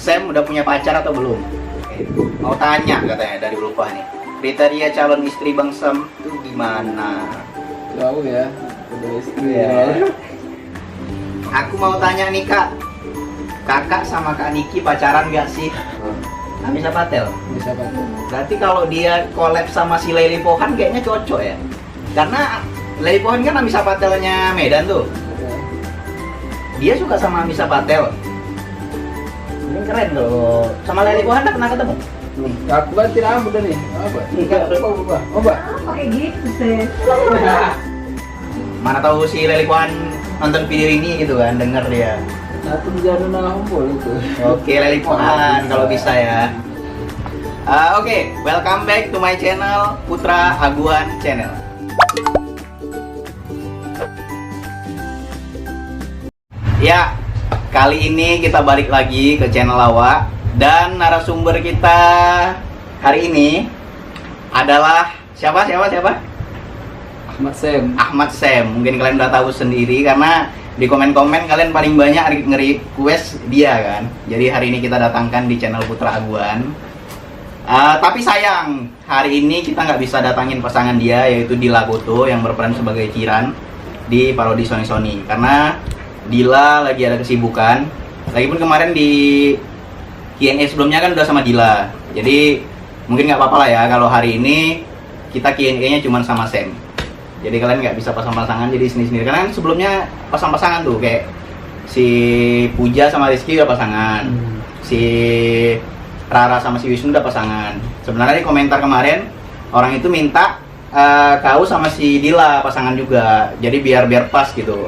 Sam udah punya pacar atau belum? Mau tanya katanya dari Ulfah nih. Kriteria calon istri Bang Sam itu gimana? Jauh ya, udah istri Ya. Aku mau tanya nih Kak. Kakak sama Kak Niki pacaran gak sih? Amisa Patel. Bisa pakai. Berarti kalau dia collab sama si Leily Pohan kayaknya cocok ya? Karena Leily Pohan kan Amisa Patelnya Medan tuh. Dia suka sama Amisa Patel. Ini keren loh. Sama Leily Pohan udah pernah ketemu? Aku ganti rambut dah nih. Apa? Enggak. Apa? Pakai gitu sih. Mana tahu si Leily Pohan nonton video ini gitu kan, denger dia. Aku jalan nahumpul itu. Oke, Leily Pohan kalau bisa ya. Oke, welcome back to my channel Putra Aguan Channel. Ya, kali ini kita balik lagi ke channel Lawa dan narasumber kita hari ini adalah siapa? Ahmad Sam. Ahmad Sam. Mungkin kalian udah tahu sendiri karena di komen-komen kalian paling banyak nge-request dia kan. Jadi hari ini kita datangkan di channel Putra Aguan. Tapi sayang, hari ini kita nggak bisa datangin pasangan dia, yaitu Dila Goto yang berperan sebagai Kiran di parodi Sony karena Dila lagi ada kesibukan. Lagipun kemarin di Q&A sebelumnya kan udah sama Dila. Jadi mungkin nggak apa-apa lah ya kalau hari ini kita Q&A-nya cuma sama Sam. Jadi kalian nggak bisa pasang-pasangan, jadi sendiri-sendiri. Karena kan sebelumnya pasang-pasangan tuh kayak si Puja sama Rizky udah pasangan, si Rara sama si Wisnu udah pasangan. Sebenarnya di komentar kemarin orang itu minta kau sama si Dila pasangan juga. Jadi biar pas gitu.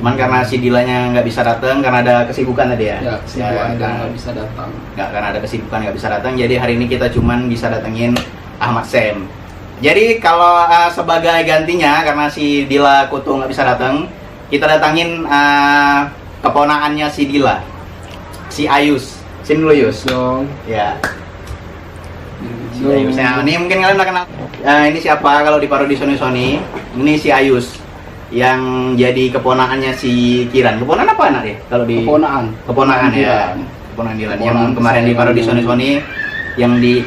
Cuman karena si Dilanya nggak bisa datang karena ada kesibukan tadi ya. Ya, kesibukan Ya, nggak bisa datang. karena ada kesibukan nggak bisa datang. Jadi hari ini kita cuman bisa datengin Ahmad Sam. Jadi kalau sebagai gantinya karena si Dila Kutu nggak bisa datang, kita datangin keponakannya si Dila, si Ayus. Sini dulu Yus. Dong. Ya. Si Ayus. Nah, ini mungkin kalian udah kenal. Ini siapa kalau di parodi Sony? Ini si Ayus yang jadi keponakannya si Kiran. Keponakan apa anak dia? Kalau di keponakan ya. Keponakan Dilan yang kemarin di parodi Sony yang di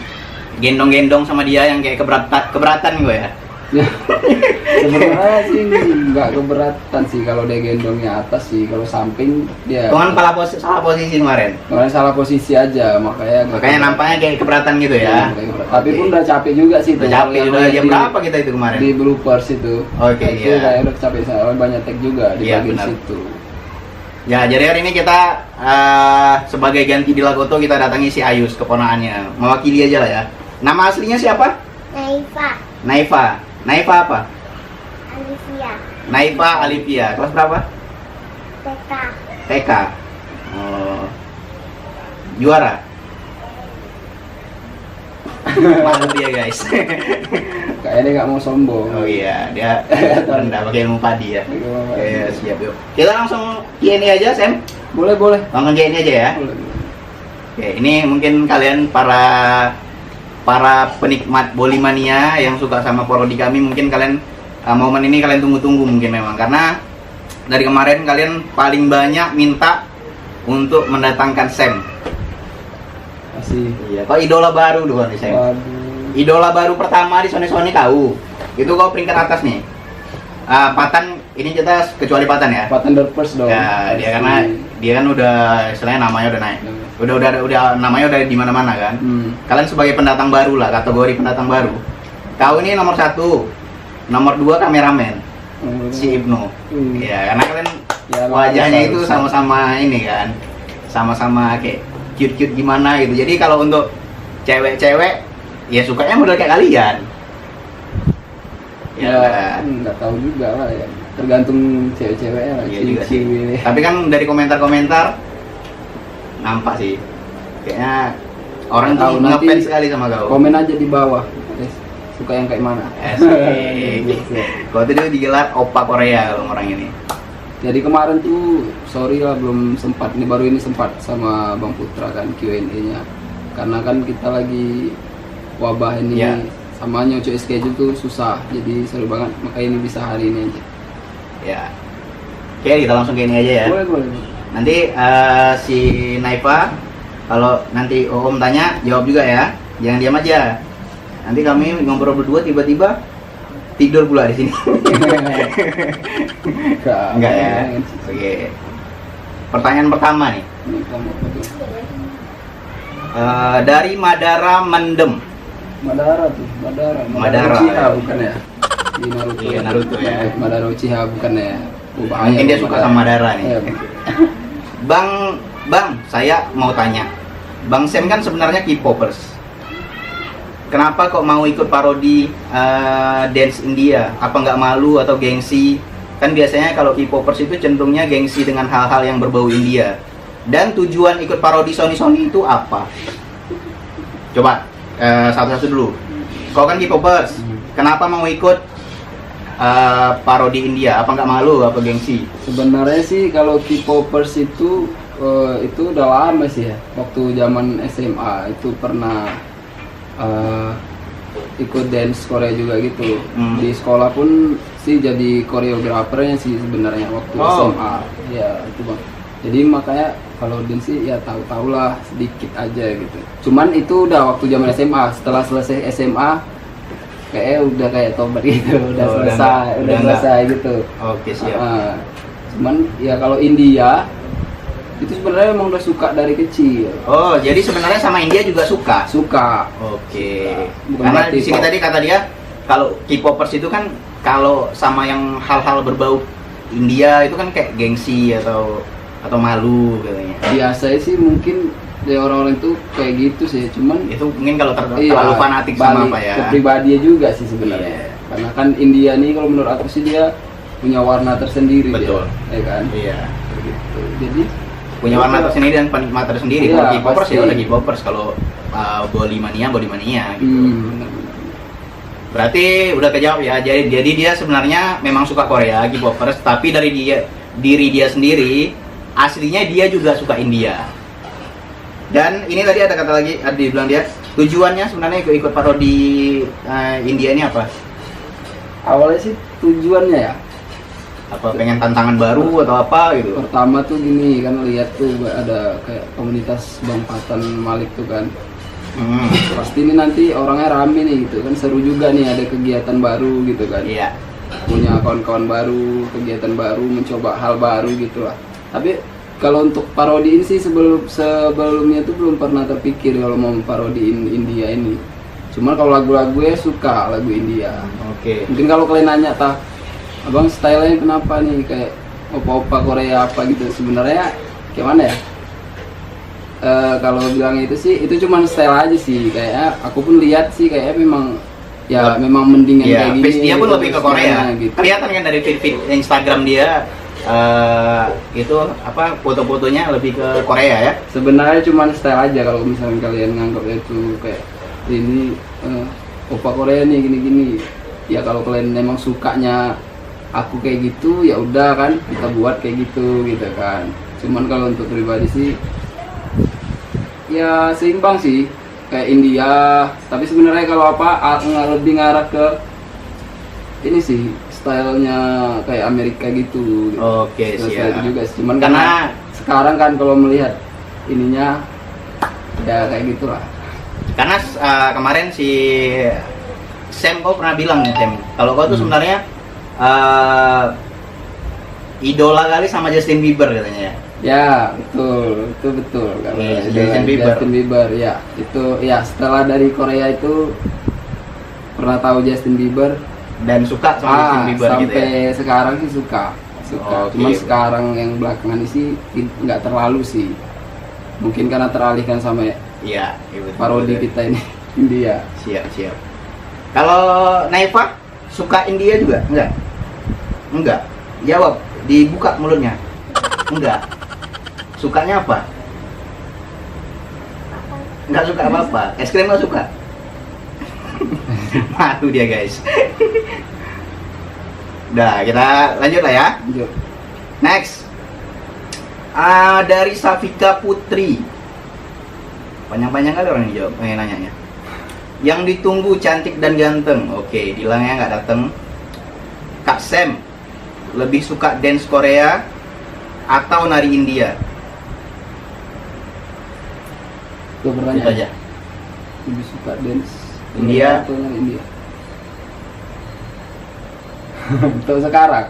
gendong-gendong sama dia yang kayak keberatan gue ya. Sebenarnya sih nggak keberatan sih kalau dia gendongnya atas sih, kalau samping dia. Cuman salah posisi kemarin. Kemarin salah posisi aja, makanya Nampaknya kayak keberatan gitu ya. Tapi pun udah capek juga sih. Udah capek udah jam berapa kita itu kemarin? Di bloopers itu. Oke, itu iya. kayak udah capek soalnya banyak tag juga di Iya, bagian benar. situ. Ya, jadi hari ini kita sebagai ganti Dila Goto kita datangi si Ayus keponakannya. Mewakili aja lah ya. Nama aslinya siapa? Naifa apa? Naifa Alivia. Kelas berapa? TK. Oh. Juara. Malu dia guys. Kayaknya dia nggak mau sombong. Oh iya, dia rendah pakai ilmu padi ya. Oke, siap yuk. Kita langsung Q&A aja, Sam. Boleh. Langsung Q&A aja ya. Boleh. Oke, ini mungkin kalian para penikmat Bolimania yang suka sama parodi kami, mungkin kalian momen ini kalian tunggu-tunggu mungkin memang karena dari kemarin kalian paling banyak minta untuk mendatangkan Sam. Masih. Iya. Kau idola baru dulu nih Sam. Waduh. Idola baru pertama di Sony kau. Itu kau peringkat atas nih. Patan ini kita kecuali Patan ya. Patan the first dong. Ya, dia karena dia kan udah istilahnya namanya udah naik. Udah namanya udah di mana-mana kan. Kalian sebagai pendatang baru lah, kategori pendatang baru. Kau ini nomor 1. Nomor 2 kameramen. Si Ibnu. Ya, karena kalian Ya, wajahnya itu harus. sama-sama ini kan. Sama-sama kayak cute-cute gimana gitu. Jadi kalau untuk cewek-cewek ya sukanya model kayak kalian. Ya, nggak tahu juga lah ya. Tergantung cewek-ceweknya lah. Iya juga sih. Tapi kan dari komentar-komentar nampak sih. Kayaknya orang Tahu, tuh nanti ngefans sekali sama kau. Komen aja di bawah. Suka yang kayak mana? Asik. Kau tuh digelar Oppa Korea kalau orang ini. Jadi kemarin tuh sorry lah belum sempat. Ini baru ini sempat sama Bang Putra kan Q&A-nya. Karena kan kita lagi wabah ini. Ya. Sama nyocok schedule tuh susah. Jadi seru banget. Makanya ini bisa hari ini aja. Ya. Oke, kita langsung ke ini aja ya. Boleh. Nanti si Naifa Kalau nanti Om tanya, jawab juga ya. Jangan diam aja. Nanti kami ngobrol berdua tiba-tiba tidur pula di sini. Enggak ya. Oke. Pertanyaan pertama nih. Dari Madara Mendem. Madara tuh, Madara. Madara. Uchiha bukan ya? Di Naruto. Iya, Naruto ya. Madara Uchiha bukan ya? Bahaya Mungkin dia suka sama Madara nih. Iya. Bang, saya mau tanya. Bang Sam kan sebenarnya K-popers. Kenapa kok mau ikut parodi dance India? Apa nggak malu atau gengsi? Kan biasanya kalau K-popers itu cenderungnya gengsi dengan hal-hal yang berbau India. Dan tujuan ikut parodi Sony itu apa? Coba satu-satu dulu. Kau kan K-popers. Kenapa mau ikut parodi India? Apa nggak malu? Apa gengsi? Sebenarnya sih kalau K-popers itu udah lama sih ya. Waktu zaman SMA itu pernah ikut dance Korea juga gitu. Di sekolah pun sih jadi koreografernya sih sebenarnya waktu SMA. Ya itu bang. Jadi makanya kalau dance sih ya tahu lah sedikit aja gitu. Cuman itu udah waktu zaman SMA. Setelah selesai SMA kayaknya udah kayak tobat gitu, udah selesai gitu. Oke, siap. Cuman ya kalau India itu sebenarnya emang udah suka dari kecil. Oh, jadi sebenarnya sama India juga suka. Suka. Oke. Bukan Karena berarti di sini tadi kata dia kalau K-popers itu kan kalau sama yang hal-hal berbau India itu kan kayak gengsi atau malu katanya. Biasanya sih mungkin ya orang-orang itu kayak gitu sih, cuman Itu mungkin kalau terlalu fanatik sama apa ya. Kepribadiannya juga sih sebenarnya. Iya. Karena kan India nih kalau menurut aku sih dia punya warna tersendiri. Betul. Ya kan? Iya. Gitu. Jadi Punya warna tersendiri dan penikmat tersendiri. Iya, Kalau K-popers pasti. ya udah K-popers, kalau body mania gitu. benar-benar. Berarti udah kejawab ya. Jadi dia sebenarnya memang suka Korea, K-popers, tapi dari diri dia sendiri aslinya dia juga suka India. Dan ini tadi ada kata lagi, ada dibilang dia tujuannya sebenarnya ikut parodi India ini apa? Awalnya sih tujuannya ya. Apa pengen tantangan baru atau apa gitu? Pertama tuh gini kan, lihat tuh ada kayak komunitas Bang Patan Malik tuh kan. Pasti ini nanti orangnya rame nih gitu kan, seru juga nih ada kegiatan baru gitu kan. Iya. Punya kawan-kawan baru, kegiatan baru, mencoba hal baru gitu lah. Tapi kalau untuk parodiin sih sebelumnya tuh belum pernah terpikir kalau mau parodiin India ini. Cuman kalau lagu-lagunya suka lagu India. Oke. Mungkin kalau kalian nanya abang stylenya kenapa nih kayak opa-opa Korea apa gitu, sebenarnya gimana ya? Kalau bilang itu sih itu cuma style aja sih, kayak aku pun lihat sih kayak memang memang mendingan kayak gini. Face dia pun gitu, lebih ke Korea. gitu. Kelihatan kan dari feed Instagram dia itu apa foto-fotonya lebih ke Korea ya. Sebenarnya cuma style aja kalau misalnya kalian nganggap itu kayak ini opa Korea nih gini-gini. Ya kalau kalian memang sukanya aku kayak gitu ya udah kan kita buat kayak gitu kan. Cuman kalau untuk pribadi sih ya seimbang sih kayak India, tapi sebenarnya kalau lebih ngarah ke ini sih stylenya kayak Amerika gitu. Oke, siap. Itu juga sih. Cuman Karena sekarang kan kalau melihat ininya ya kayak gitulah. Karena kemarin si Sam kau pernah bilang nih Sam, kalau kau tuh sebenarnya idola kali sama Justin Bieber katanya ya. Ya betul, itu betul. Kalau Justin Bieber ya itu ya setelah dari Korea itu pernah tahu Justin Bieber Dan suka sama Justin Bieber sampai gitu ya. sekarang sih suka. Oke. Cuman sekarang yang belakangan ini sih nggak terlalu sih. Mungkin karena teralihkan sama Iya, betul. parodi kita ini India. Siap. Kalau Naifa suka India juga? Enggak. Jawab, dibuka mulutnya. Enggak. Sukanya apa? Enggak suka apa-apa. Es krim nggak suka? Malu dia guys. Udah, kita lanjut lah ya. Lanjut. Next. Dari Safika Putri. Panjang-panjang kali orang yang jawab, nanyanya. Yang ditunggu cantik dan ganteng. Oke, bilangnya nggak dateng. Kak Sam, lebih suka dance Korea atau nari India? Itu pertanyaan. Itu aja. Lebih suka dance India atau yang India? Untuk sekarang?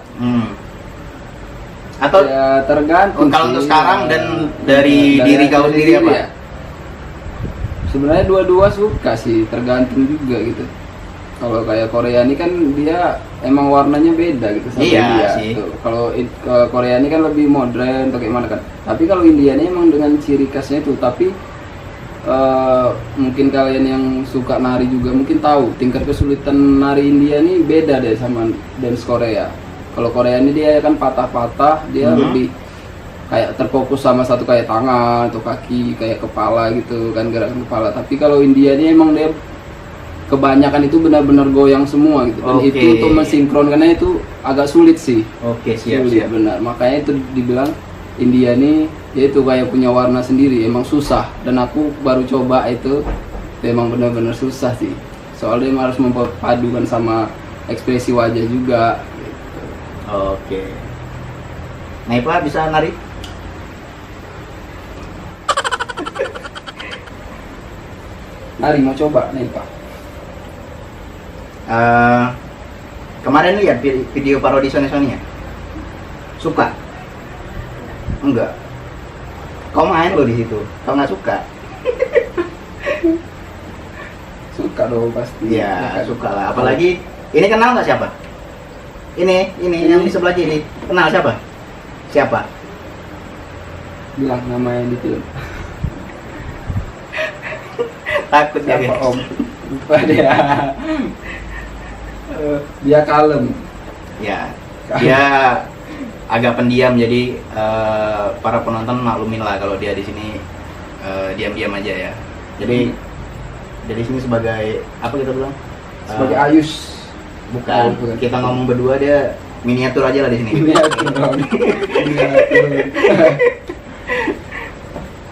Atau Ya tergantung. kalau untuk sih, sekarang ya. dan dari diri kau sendiri apa? ya. Sebenarnya dua-dua suka sih, tergantung juga gitu. Kalau kayak Korea ini kan dia emang warnanya beda gitu sama Iya India. sih. Tuh. Kalau Korea ini kan lebih modern atau kayak mana kan. Tapi kalau India ini emang dengan ciri khasnya itu. Tapi mungkin kalian yang suka nari juga mungkin tahu tingkat kesulitan nari India ini beda deh sama dance Korea. Kalau Korea ini dia kan patah-patah, dia lebih kayak terfokus sama satu kayak tangan atau kaki, kayak kepala gitu kan, gerakan kepala. Tapi kalau India ini emang dia kebanyakan itu benar-benar goyang semua gitu. Dan itu untuk mensinkronkannya itu agak sulit sih. Oke, siap. Benar. Makanya itu dibilang India nih dia itu kayak punya warna sendiri, emang susah. Dan aku baru coba itu emang benar-benar susah sih. Soalnya emang harus memperpadukan sama ekspresi wajah juga. Oke. Naipa bisa nari? Nari mau coba nih Pak. Kemarin lihat video parodi Sony-Sony ya? Suka? Enggak. Kau main lo di situ. Kau nggak suka? Suka dong pasti. Iya, suka lah. Apalagi ini kenal nggak siapa? Ini yang di sebelah kiri. Kenal siapa? Siapa? Bilang nama yang di film. Takut ya. Siapa Om? Lupa dia. Dia kalem. Ya, dia agak pendiam, jadi para penonton maklumin lah kalau dia di sini diam-diam aja ya. Jadi dari sini sebagai apa kita bilang? Sebagai Ayus. Bukan. Bukan. Kita ngomong berdua, dia miniatur aja lah di sini. Miniatur.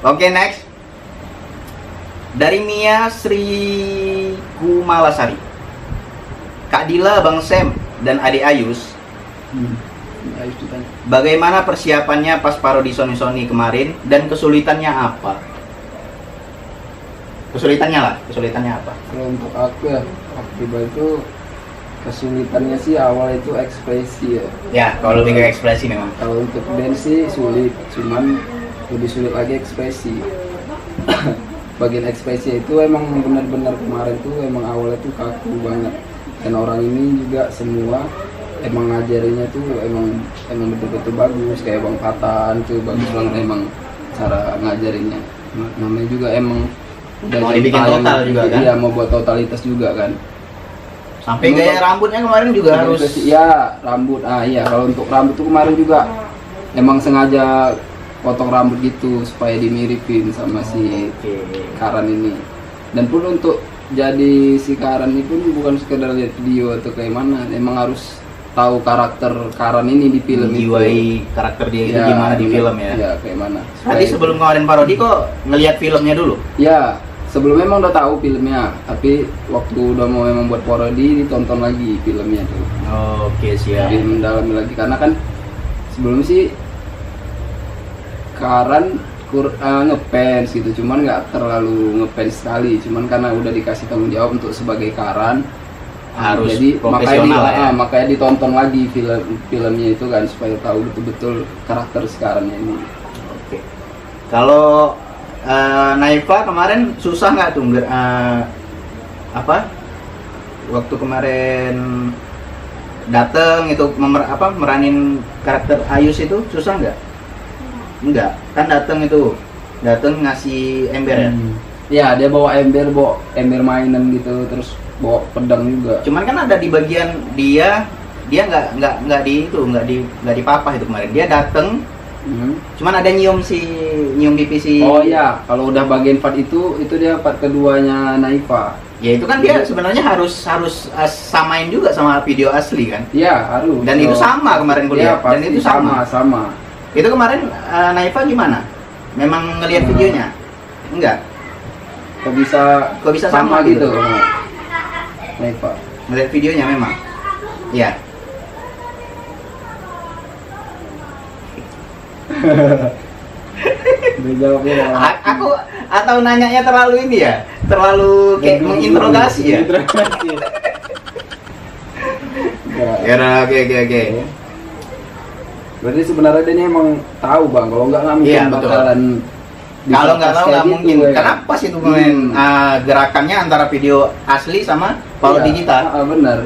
Oke, next. Dari Mia Sri Kumalasari. Kak Dila, Bang Sam, dan Adik Ayus, Ayus ditanya. bagaimana persiapannya pas parodi Sony-Sony kemarin dan kesulitannya apa? Kesulitannya apa? Kalau untuk aku ya, aku pribadi itu kesulitannya sih awal itu ekspresi ya. Ya, kalau lebih ke ekspresi memang. Kalau untuk dance sih sulit, cuman lebih sulit lagi ekspresi. Bagian ekspresi itu emang benar-benar kemarin tuh emang awalnya tuh kaku banget. Dan orang ini juga semua emang ngajarinya tuh emang betul-betul bagus, kayak Bang Patan tuh bagus banget emang cara ngajarinnya. Namanya juga emang Mau dibikin total juga kan? Iya, mau buat totalitas juga kan. Sampai gaya rambutnya kemarin juga harus. Iya, rambut. Iya, kalau untuk rambut tuh kemarin juga emang sengaja potong rambut gitu supaya dimiripin sama si Karan ini. Dan pun untuk jadi si Karan ini pun bukan sekedar lihat video atau kayak mana, emang harus tahu karakter Karan ini di film itu. Menjiwai karakter dia itu gimana di film ya? Iya, kayak mana. Tadi sebelum kemarin parodi kok ngelihat filmnya dulu? Ya, sebelumnya emang udah tahu filmnya, tapi waktu udah mau emang buat parodi ditonton lagi filmnya tuh. Oke, siap. Jadi mendalami lagi karena kan sebelum sih Karan ngefans gitu, cuman nggak terlalu ngefans sekali, cuman karena udah dikasih tanggung jawab untuk sebagai Karan Harus jadi profesional ya. makanya ditonton lagi filmnya itu kan supaya tahu betul-betul karakter Karan ini. Oke. Kalau Naifa kemarin susah nggak tuh waktu kemarin dateng itu meranin karakter Ayus itu susah nggak? Enggak, kan dateng ngasih ember ya. Ya, dia bawa ember mainan gitu, terus bawa pedang juga. Cuman kan ada di bagian dia nggak dipapah itu kemarin. Dia dateng, cuman ada nyium pipi si. Oh iya, kalau udah bagian part itu dia part keduanya Naifa. Ya itu kan dia sebenarnya harus samain juga sama video asli kan. Iya, harus. Dan itu sama kemarin kulihat. Ya, Dan itu sama. Itu kemarin Naifa gimana? Memang ngelihat videonya? Enggak. Kok bisa sama gitu? Naifa. Ngelihat videonya memang. Iya. Udah jawabnya malah. Aku atau nanyanya terlalu ini ya, terlalu kayak menginterogasi ya. Ya, oke. Berarti sebenarnya dia ini emang tahu bang, kalau nggak mungkin Iya, betul. bakalan. Kalau nggak tahu nggak gitu, mungkin. ya. Karena pas itu main gerakannya antara video asli sama parodi Iya, kita. Benar.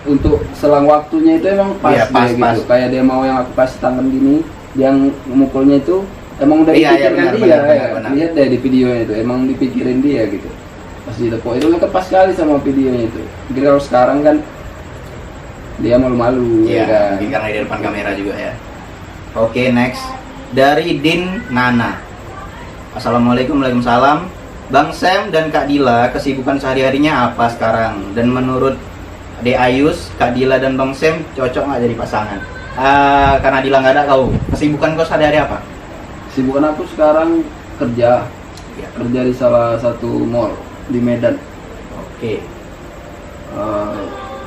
Untuk selang waktunya itu emang pas, Iya, pas, dia pas. gitu. Kayak dia mau yang aku kasih tangan gini, yang mukulnya itu emang udah Iya, iya, dipikirkan benar, dia. benar. Lihat deh di videonya itu, emang dipikirin dia gitu. Pas ditepuk itu kan pas sekali sama videonya itu. Jadi kalau sekarang kan dia malu-malu. Iya, ya kan? mungkin karena di depan kamera juga ya. Oke, next dari Din Nana. Assalamualaikum, waalaikumsalam. Bang Sam dan Kak Dila kesibukan sehari-harinya apa sekarang? Dan menurut De Ayus, Kak Dila dan Bang Sam cocok nggak jadi pasangan? Karena Dila nggak ada, kau kesibukan kau sehari-hari apa? Sibukan aku sekarang kerja Ya. kerja di salah satu mall di Medan. Oke,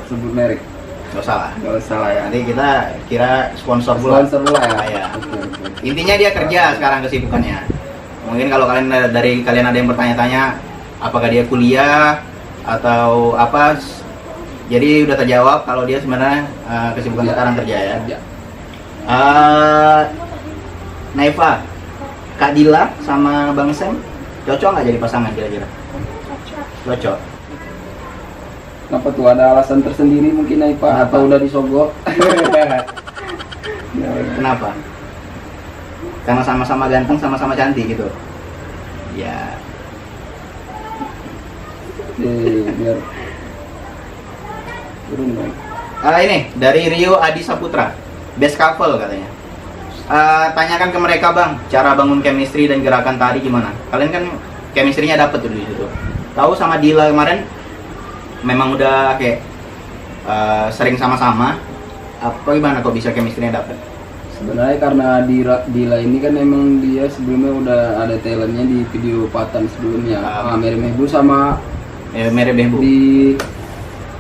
Sebut merek nggak salah. kalau salah ya. Nanti kita kira sponsor pula. Sponsor pula ya. Ya. Oke. Intinya dia kerja sekarang kesibukannya. Mungkin kalau kalian ada yang bertanya-tanya apakah dia kuliah atau apa, jadi udah terjawab kalau dia sebenarnya kesibukan Kerja. sekarang kerja ya. Kerja. Naifa, Kak Dila sama Bang Sam cocok nggak jadi pasangan kira-kira? Cocok. Kenapa tuh, ada alasan tersendiri mungkin Naipa Kenapa? atau udah disogok? Kenapa? Karena sama-sama ganteng, sama-sama cantik gitu. Ya. Biar turun bang. Ini dari Rio Adi Saputra, best couple katanya. Tanyakan ke mereka bang, cara bangun chemistry dan gerakan tari gimana? Kalian kan chemistry-nya dapet tuh di situ. Tahu sama Dila kemarin, memang udah kayak sering sama-sama. Apa gimana kok bisa chemistry-nya dapet? Sebenarnya karena Dila ini kan emang dia sebelumnya udah ada talentnya di video Patan sebelumnya. Mere Mehbu sama Mere Behbu. di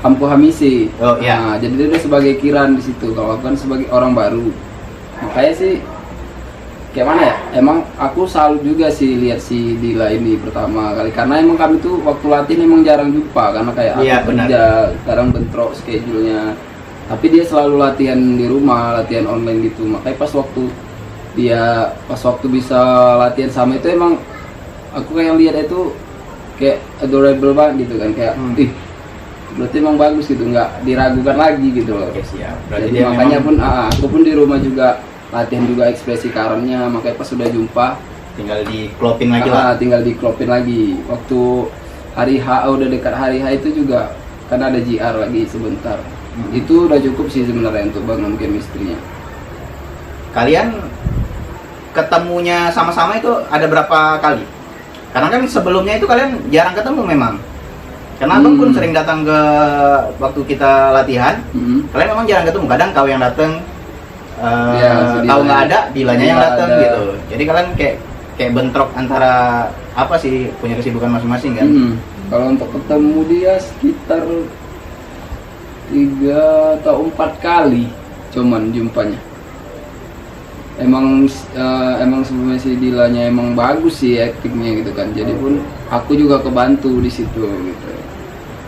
Kampu Hamisi. Oh, iya. Nah, jadi dia udah sebagai Kiran di situ. Kalau aku kan sebagai orang baru. Makanya sih kayak mana ya? Emang aku salut juga sih lihat si Dila ini pertama kali, karena emang kami tuh waktu latihan emang jarang jumpa karena kayak aku Iya, kerja, sekarang bentrok schedule-nya. Tapi dia selalu latihan di rumah, latihan online gitu. Makanya pas waktu bisa latihan sama itu emang aku kayak lihat itu kayak adorable banget gitu kan, kayak ih berarti emang bagus gitu, nggak diragukan lagi gitu loh. Oke, siap. Berarti Jadi dia makanya memang aku pun di rumah juga latihan juga ekspresi karannya, makanya pas sudah jumpa tinggal diklopin lagi lah. tinggal diklopin lagi. Waktu hari H, udah dekat hari H itu juga kan ada JR lagi sebentar. Itu udah cukup sih sebenarnya untuk bangun chemistry-nya. Kalian ketemunya sama-sama itu ada berapa kali? Karena kan sebelumnya itu kalian jarang ketemu memang. Karena abang pun sering datang ke waktu kita latihan. Kalian memang jarang ketemu. Kadang kau yang datang, tahu nggak ada, Dilanya yang datang gitu. Jadi kalian kayak bentrok antara apa sih, punya kesibukan masing-masing kan? Kalau untuk ketemu dia sekitar 3 atau 4 kali cuman jumpanya. Emang sebelumnya si Dilanya emang bagus sih aktingnya gitu kan. Jadi pun aku juga kebantu di situ gitu.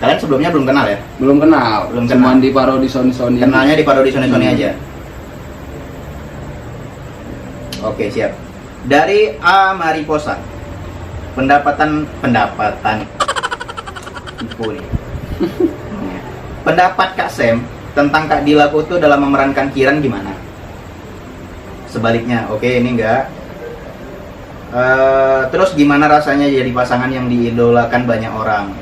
Kalian sebelumnya belum kenal ya? Belum kenal, cuman di parodi Sony. Kenalnya di parodi Sony aja. Oke, siap. Dari A Mariposa. Pendapatan Ibu nih. Pendapat Kak Sam tentang Kak Dila Kutu dalam memerankan Kiran gimana? Sebaliknya, oke ini enggak. Terus gimana rasanya jadi pasangan yang diidolakan banyak orang?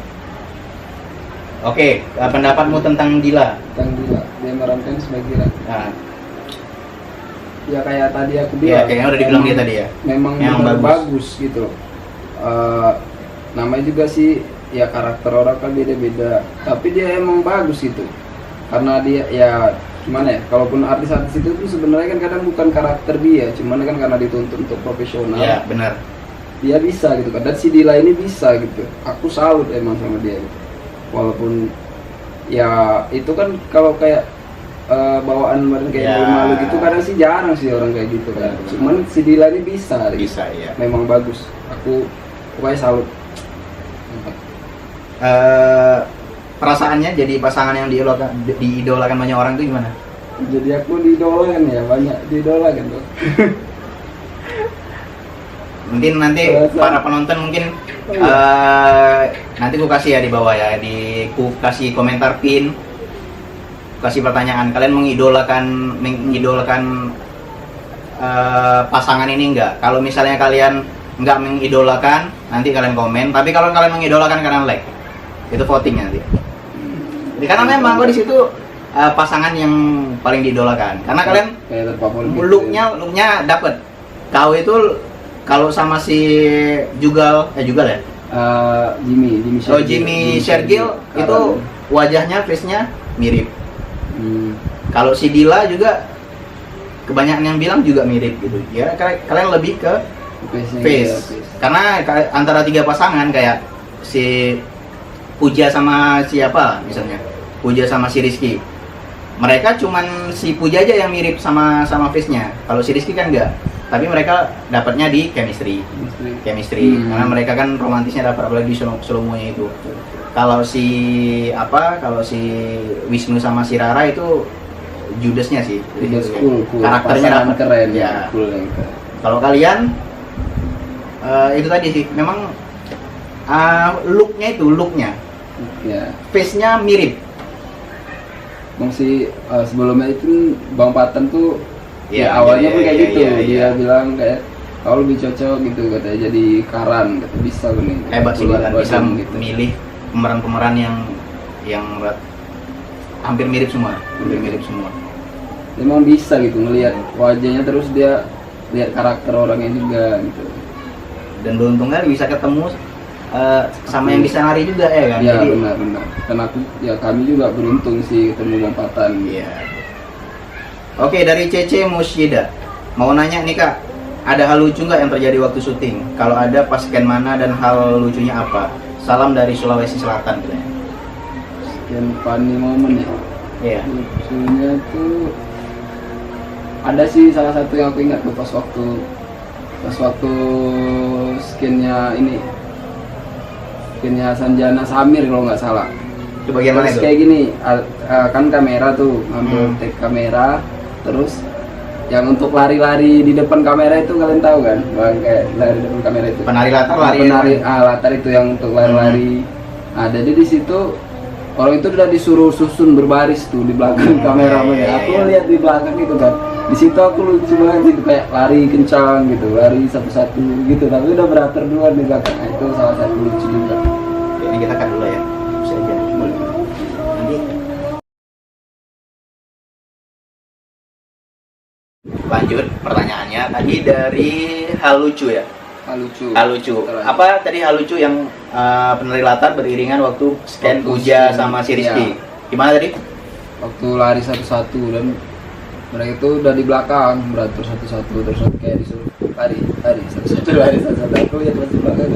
Oke, pendapatmu tentang Dila? Tentang Dila, dia memerankan sebagai Kiran. Nah, Ya kayak tadi aku iya, bilang. kayaknya udah dibilang dia tadi ya. Memang Yang bagus gitu. Namanya juga sih ya karakter orang kan beda-beda. Tapi dia emang bagus gitu. Karena dia ya gimana ya? Kalaupun artis-artis itu tuh sebenarnya kan kadang bukan karakter dia, cuman kan karena dituntut untuk profesional. Iya, benar. Dia bisa gitu kan. Dan si Dila ini bisa gitu. Aku salut emang sama dia gitu. Walaupun ya itu kan kalau kayak bawaan badan kayak Ya. malu gitu, kadang sih jarang sih orang kayak gitu kan. Cuman si Dila ini bisa Bisa ya. memang bagus, aku pokoknya salut. Perasaannya jadi pasangan yang diidolakan banyak orang itu gimana? Jadi aku diidolakan ya, banyak diidolakan tuh. Mungkin nanti Perasaan. para penonton mungkin nanti ku kasih ya di bawah ya, ku kasih komentar pin, kasih pertanyaan, kalian mengidolakan pasangan ini enggak? Kalau misalnya kalian enggak mengidolakan, nanti kalian komen. Tapi kalau kalian mengidolakan, kalian like. Itu voting nanti. Karena memang kok di situ pasangan yang paling diidolakan. Karena kalian kayak terpapar gitu. looknya dapet. Kau itu kalau sama si Jugal ya. Jimmy Oh, Jimmy Shergill itu wajahnya, face-nya mirip. Kalau si Dila juga kebanyakan yang bilang juga mirip gitu. Ya kalian lebih ke face. Karena antara tiga pasangan kayak si Puja sama siapa misalnya, Puja sama si Rizky, mereka cuman si Puja aja yang mirip sama face-nya. Kalau si Rizky kan enggak. Tapi mereka dapatnya di chemistry. Karena mereka kan romantisnya dapat, apalagi di slow-mo-nya itu. Kalau si Wisnu sama si Rara itu Judasnya sih. Cool. Karakternya Pasangan keren ya. Cool yang keren. Kalau kalian itu tadi sih, memang looknya, Ya. face-nya mirip. Bang si sebelumnya itu Bang Patan tuh Ya, awalnya pun kayak iya, gitu. iya, Dia iya. bilang kayak kau lebih cocok gitu katanya jadi Karan, kata bisa nih. Hebat sih Keluar kan, badan bisa gitu. milih pemeran-pemeran yang hampir mirip semua. Memang bisa gitu ngelihat wajahnya, terus dia lihat karakter orangnya juga gitu. Dan beruntung kali bisa ketemu sama yang bisa nari juga ya kan. Ya Jadi, benar. Dan kami juga beruntung sih ketemu Bang Patan. iya. Oke, dari Cece Musyida mau nanya nih Kak, ada hal lucu nggak yang terjadi waktu syuting? Kalau ada, pas scan mana dan hal lucunya apa? Salam dari Sulawesi Selatan katanya. Sekian funny moment ya. Iya. Lucunya tuh ada sih salah satu yang aku ingat tuh pas waktu skinnya Sanjana Samir kalau nggak salah. Itu bagian mana Terus itu? kayak gini, kan kamera tuh ngambil take kamera, terus yang untuk lari-lari di depan kamera itu kalian tahu kan, bang, kayak lari di depan kamera itu. Penari latar lari. Latar itu yang untuk lari-lari. Nah, jadi di situ orang itu udah disuruh susun berbaris tuh di belakang kamera. iya, Aku iya. lihat di belakang gitu kan. Di situ aku lucu banget gitu, kayak lari kencang gitu, lari satu-satu gitu, tapi udah beratur duluan di belakang. Nah, itu salah satu lucu juga. Ini kita cut dulu ya. Bisa aja. Nanti lanjut pertanyaannya tadi dari hal lucu ya. Lucu. Hal lucu. Betul. Apa tadi hal lucu yang penari latar beriringan waktu scan Waktu Puja scan, sama si Rizky? iya. Gimana tadi? Waktu lari satu-satu dan mereka itu udah di belakang beratur satu-satu, terus aku kayak disuruh lari satu-satu, aku lihat masih belakang.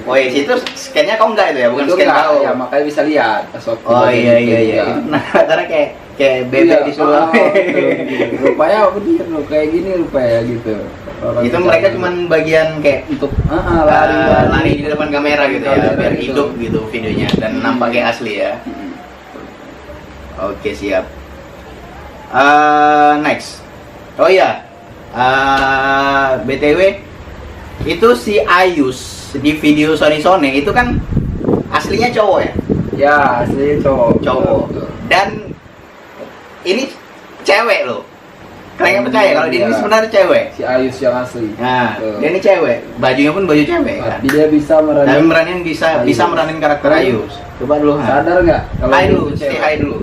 Oh iya, situ scan-nya kau enggak itu ya, bukan Itu scan enggak, kau. ya makanya bisa lihat pas waktu Oh bagian iya. itu juga. Nah, karena kayak bebek disuruh. Gitu. Rupanya aku bener loh kayak gini rupanya gitu. Orang Itu bisa mereka gitu. cuman bagian kayak untuk lari di depan kamera gitu ya, Kamera biar gitu. hidup gitu videonya dan nampak kayak asli ya. Oke, siap. Next. Oh iya, BTW itu si Ayus di video Sony itu kan aslinya cowok ya? Ya, asli cowok. Betul. Dan ini cewek loh. Kalian nggak percaya kalau dia ini Iya. sebenarnya cewek. Si Ayus yang asli. Nah, Tuh. dia ini cewek. Bajunya pun baju cewek kan. Tapi dia bisa Tapi meranin. bisa meranin karakter Ayus. Coba dulu. Han. Sadar nggak? Hai dia dulu, itu say cewek? hi dulu.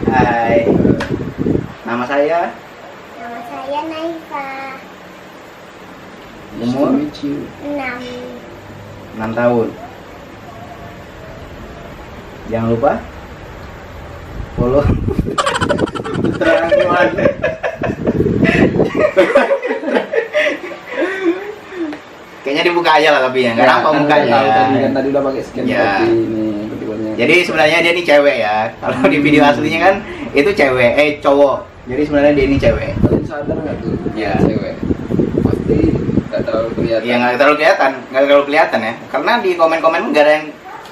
Hai. Nama saya Nama saya Naifa, umur Nice to meet you. 6. 6 tahun. Jangan lupa follow Terawan. Kayaknya dibuka aja lah tapi ya, nggak nampak kan mukanya. tahu tadi udah pakai scan Ya. seperti ini ketiganya. Jadi sebenarnya dia nih cewek ya. Kalau di video aslinya kan Itu cewek, cowok. Jadi sebenarnya dia ini cewek. Kalian sadar nggak tuh? Iya. Cewek. Pasti nggak terlalu kelihatan. Iya nggak terlalu kelihatan ya. Karena di komen-komen nggak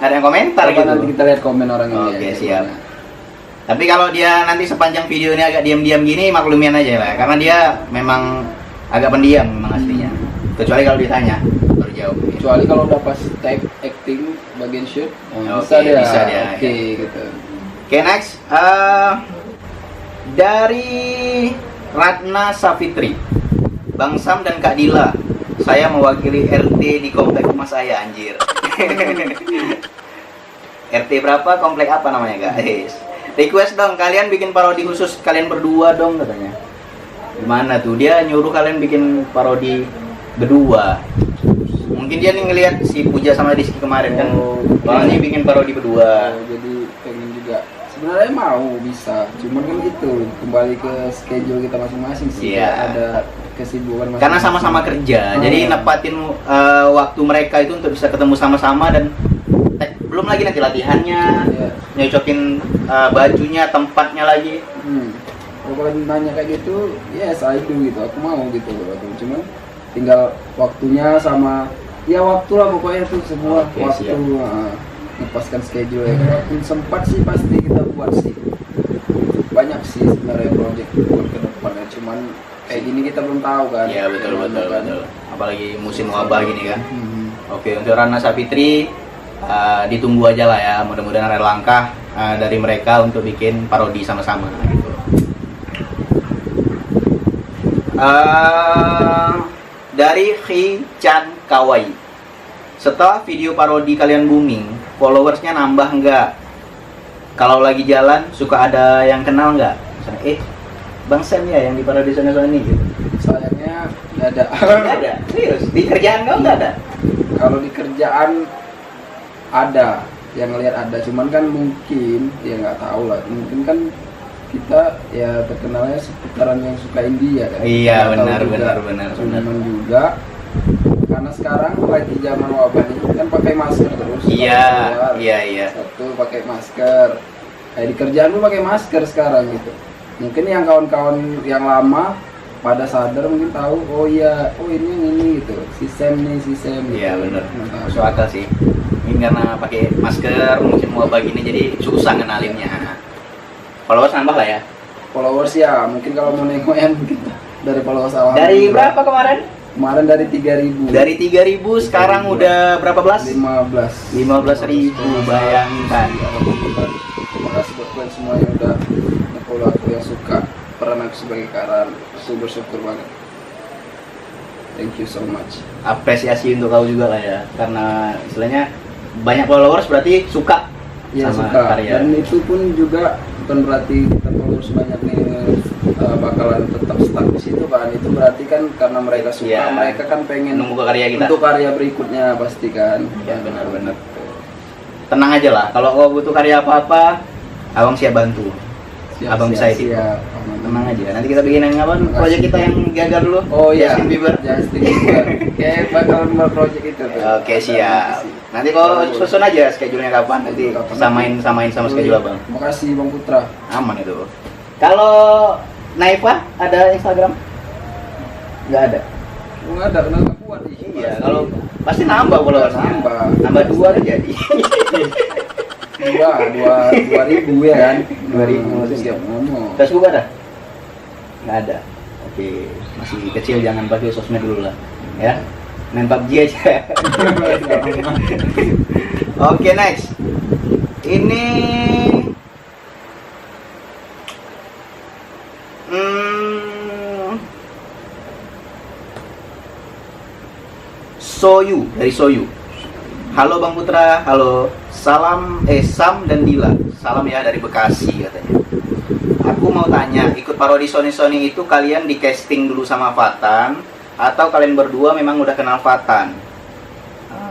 ada yang komentar Coba gitu. nanti kita lihat komen orang ini. Oke, ya, siap. gimana. Tapi kalau dia nanti sepanjang video ini agak diam-diam gini, maklumin aja lah. Karena dia memang agak pendiam memang aslinya. Kecuali kalau ditanya, baru jawab. Kecuali kalau udah pas take acting bagian shoot, Oke, bisa dia. Oke, gitu. Oke, next. Dari Ratna Safitri, Bang Sam dan Kak Dila, saya mewakili RT di komplek rumah saya, anjir. RT berapa, komplek apa namanya, guys? Request dong, kalian bikin parodi khusus kalian berdua dong, katanya. Gimana tuh? Dia nyuruh kalian bikin parodi berdua. Mungkin dia nih ngelihat si Puja sama Rizky kemarin kan. Soalnya bikin parodi berdua. Jadi pengen juga. Sebenarnya mau bisa, cuman kan itu kembali ke schedule kita masing-masing sih. Iya. Ada kesibukan masing-masing. Karena sama-sama kerja, jadi nepatin waktu mereka itu untuk bisa ketemu sama-sama dan belum lagi nanti latihannya, Iya. nyocokin bajunya, tempatnya lagi. Kalau kalian nanya kayak gitu, yes I do gitu, aku mau gitu. Cuman tinggal waktunya sama, ya waktu lah pokoknya tuh semua. Oke, waktu siap. ngepaskan schedule ya. Kalaupun sempat sih pasti kita buat sih. Banyak sih sebenarnya project buat ke depannya, cuman kayak gini kita belum tahu kan. Iya betul. Apalagi musim wabah gini kan. Oke, untuk Rana Sapitri ditunggu aja lah ya. Mudah-mudahan ada langkah dari mereka untuk bikin parodi sama-sama gitu. Dari Hi Chan Kawai, setelah video parodi kalian booming, followersnya nambah nggak? Kalau lagi jalan suka ada yang kenal nggak? Misalnya, Bang Sam ya yang di parodi sana ini gitu. Sayangnya nggak ada. Nggak ada, serius. Di kerjaan kau nggak ada? Kalau di kerjaan ada yang ngelihat ada, cuman kan mungkin ya nggak tahu lah, mungkin kan kita ya terkenalnya seputaran yang suka India kan. Iya Nggak tahu benar. cuman juga karena sekarang lagi zaman wabah ini kan pakai masker terus. Iya. Satu pakai masker, kayak di kerjaan pun pakai masker sekarang gitu. Mungkin yang kawan-kawan yang lama pada sadar mungkin tahu, oh iya, oh ini yang ini gitu, si Sam gitu. Iya benar. Masuk akal sih. Ini karena pakai masker musim wabah gini jadi susah ngenalinnya. Followers nambah lah ya. Followers ya, mungkin kalau mau nengok ya mungkin dari followers awal. Dari berapa kemarin? Kemarin dari 3.000. Dari 3.000 sekarang udah berapa belas? 15.000. Bayangkan. Terima kasih buat kalian semua yang udah nge-follow aku, yang suka peran aku sebagai Karan. Bersyukur banget. Thank you so much. Apresiasi untuk kau juga lah ya, karena istilahnya banyak followers berarti suka Ya, sama suka. karya. Dan itu pun juga bukan berarti kita followers banyak nih bakalan tetap stuck di situ kan. Itu berarti kan karena mereka suka, Iya. mereka kan pengen Nunggu ke karya kita. untuk karya berikutnya pasti kan. Ya benar. Tenang aja lah, kalau kau butuh karya apa-apa, abang siap bantu. Abang bisa itu. Tenang aja. Nanti kita bikin yang apa? Proyek kita yang gagal dulu. Oh iya. Justin Bieber. Kayak bakal project itu tuh. Oke, siap. Nanti kau susun aja schedule-nya kapan, nanti samain sama schedule abang. Makasih Bang Putra. Aman itu. Kalau Naifa ada Instagram? Nggak ada. Nggak ada, kenapa kuat nih? Iya, kalau pasti nambah followersnya. Nambah 2 kan jadi. 2.000 ya kan? 2.000 siap ngomong. Facebook ada? Nggak ada. Oke, masih kecil, jangan pakai sosmed dulu lah, ya. Main PUBG aja. Oke, next. Ini Soyu, dari Soyu. Halo Bang Putra, halo. Salam Sam dan Dila. Salam ya dari Bekasi katanya. Aku mau tanya, ikut parodi Sony itu kalian di casting dulu sama Fatan atau kalian berdua memang udah kenal Fatan?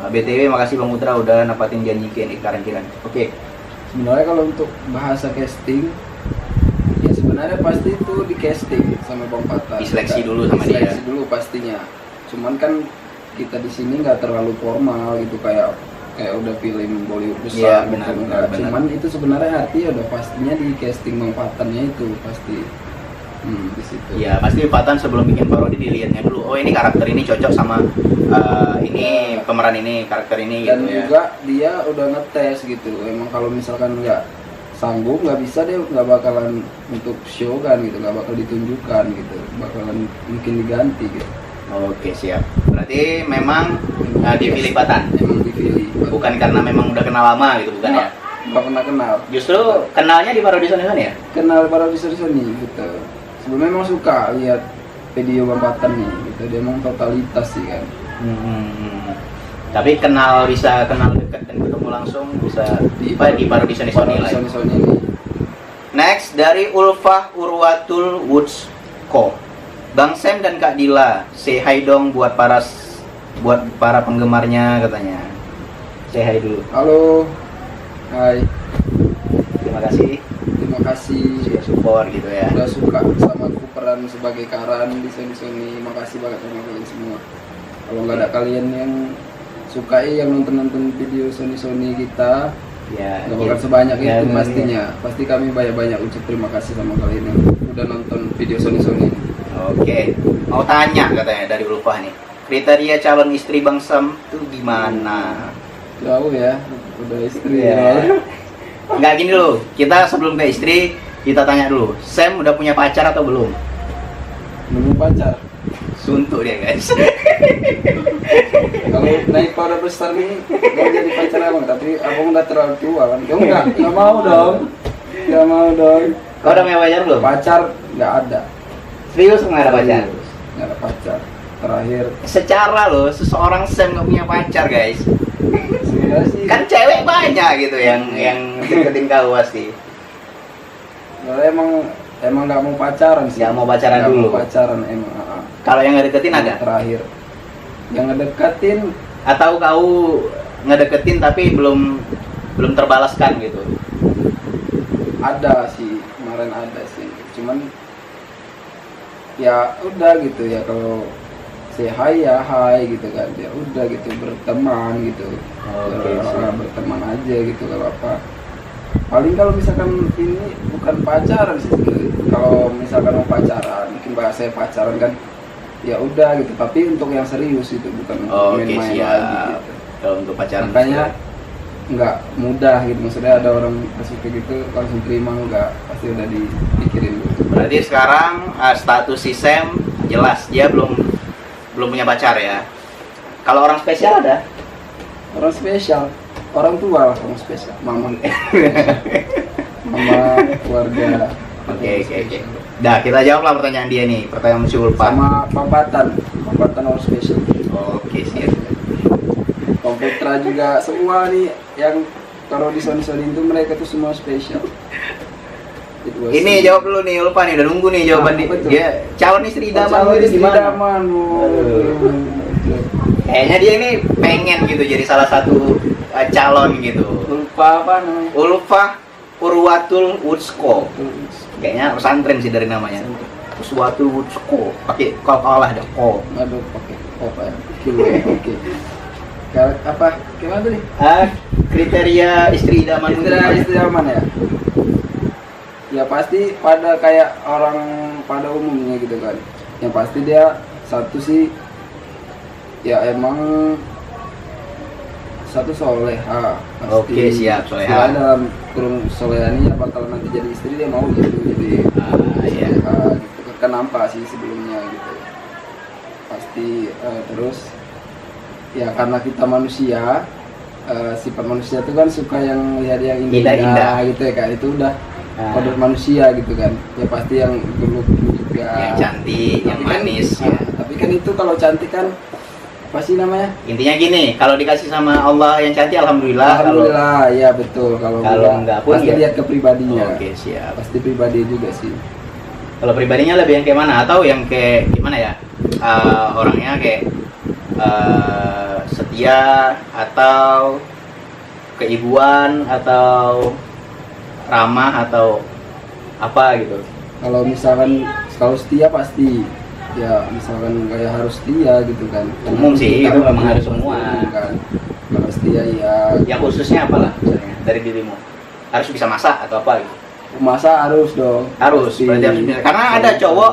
BTW makasih Bang Putra udah nepatin janji ke Karan. Oke. Sebenarnya kalau untuk bahasa casting, ya sebenarnya pasti itu di casting sama Bang Fatan. Diseleksi dulu sama dia. Diseleksi dulu pastinya. Cuman kan kita di sini nggak terlalu formal gitu, kayak kayak udah film Bollywood Iya, besar benar, gitu. benar, benar. Cuman itu sebenarnya hati udah pastinya di casting Bang Patan-nya itu pasti di situ. Ya pasti Fatan sebelum bikin parodi dilihatnya dulu. Oh ini karakter ini cocok sama ini pemeran ini, karakter ini Dan gitu ya. juga dia udah ngetes gitu. Emang kalau misalkan nggak sanggup, nggak bisa, dia nggak bakalan untuk show kan gitu, nggak bakal ditunjukkan gitu, bakalan mungkin diganti gitu. Oke siap. Berarti memang dipilih Fatan. Emang dipilih. Bukan karena memang udah kenal lama gitu, bukan ya? Nggak pernah kenal. Justru kenalnya di parodi Sony ya? Kenal para Sony gitu. Sebelumnya emang suka lihat video Bang Patan nih gitu. Dia emang totalitas sih kan. Tapi bisa kenal dekat dan ketemu langsung bisa di parodi Sony lah. Ya. Sony ini. Next dari Ulfah Urwatul Woodsko. Bang Sam dan Kak Dila, say hi dong buat para penggemarnya katanya. Say hi dulu. Halo. Hai. Terima kasih Terima kasih sudah support gitu ya. udah suka sama aku peran sebagai Karan di Sony. Makasih banget sama kalian semua. Kalau nggak ada kalian yang sukai, yang nonton video Sony kita, Ya. nggak bakal sebanyak Ya, itu benar, pastinya. Pasti kami banyak ucap terima kasih sama kalian yang udah nonton video Sony. Oke. Mau tanya katanya dari Ulfah nih. Kriteria calon istri Bang Sam tuh gimana? Jauh ya, udah istri. Iya. Nggak gini dulu, kita sebelum ke istri, kita tanya dulu, Sam udah punya pacar atau belum? Belum pacar. Suntuk dia guys. Kalau naik pada besar nih, mau jadi pacar abang, tapi abang udah terlalu tua kan? Kamu nggak mau dong, nggak mau dong. Kau udah punya pacar belum? Pacar nggak ada. Serius nggak ada pacar? Nggak ada pacar. Terakhir, Secara loh, seseorang Sam nggak punya pacar guys. sebenarnya sih. Kan cewek banyak gitu yang deketin kau pasti. Sebenarnya emang nggak mau pacaran sih. Nggak mau pacaran Nggak dulu. Mau pacaran emang. Kalau yang ngedeketin ada? Terakhir, yang ngedeketin Atau kau ngedeketin tapi belum terbalaskan gitu? ada sih, kemarin ada sih. Cuman ya udah gitu ya, kalau say hi ya hi gitu kan, ya udah gitu, berteman gitu. Berteman aja gitu. Kalau apa, paling kalau misalkan ini bukan pacaran sih sebenarnya. Kalau misalkan mau pacaran, mungkin bahasa pacaran kan ya udah gitu, tapi untuk yang serius itu, bukan untuk main-main lagi gitu. Kalau untuk pacaran Makanya nggak mudah gitu, maksudnya ada orang kasih kayak gitu langsung terima, nggak, pasti udah dipikirin dulu. berarti sekarang status si Sam jelas dia belum punya pacar ya. Kalau orang spesial ada? Orang spesial, orang tua lah, orang spesial, mama keluarga. Oke. Dah, kita jawab lah pertanyaan dia nih, pertanyaan si Ulfa. Sama Pampatan orang spesial. Oke, siap. Komputra juga, semua nih yang kalau di Sony itu mereka tuh semua spesial. Ini jawab dulu nih Ulfa nih, udah nunggu nih jawaban dia. Calon istri idaman itu gimana? Kayaknya dia ini pengen gitu jadi salah satu calon gitu. Lupa apa namanya? Ulfah Urwatul Woodsko. Kayaknya pesantren sih dari namanya. Urwatul Woodsko. Pakai kol-kol lah ada kol. Aduh, pakai apa ya? Kilo. Oke. Apa? Gimana tuh nih? Kriteria istri idaman. Istri aman ya? Ya pasti pada kayak orang pada umumnya gitu kan. Yang pasti dia satu sih ya emang satu soleha. Oke, siap, soleha. Selain dalam kurung soleha ini ya bakal nanti jadi istri, dia mau gitu jadi Iya. soleha gitu. Kan nampak sih sebelumnya gitu. Pasti terus ya karena kita manusia, sifat manusia itu kan suka yang lihat yang indah gitu ya kan, itu udah kode manusia gitu kan, ya pasti yang geluk juga, yang cantik, yang manis kan, ya. tapi kan itu kalau cantik kan apa sih namanya, intinya gini, kalau dikasih sama Allah yang cantik alhamdulillah, alhamdulillah ya betul, kalau enggak pun pasti ya lihat ke pribadinya. Oke, siap. Pasti pribadi juga sih. Kalau pribadinya lebih yang kayak mana, atau yang kayak gimana ya, orangnya kayak setia atau keibuan atau ramah atau apa gitu? Kalau misalkan kalau setia pasti ya, misalkan kayak harus setia gitu kan. Umum sih, itu memang harus semua. Kan. Kalau pasti ya iya. Yang khususnya apalah misalnya dari dirimu? Harus bisa masak atau apa gitu? Masa harus dong. Harus, Pasti. berarti harus bisa. Karena ada cowok,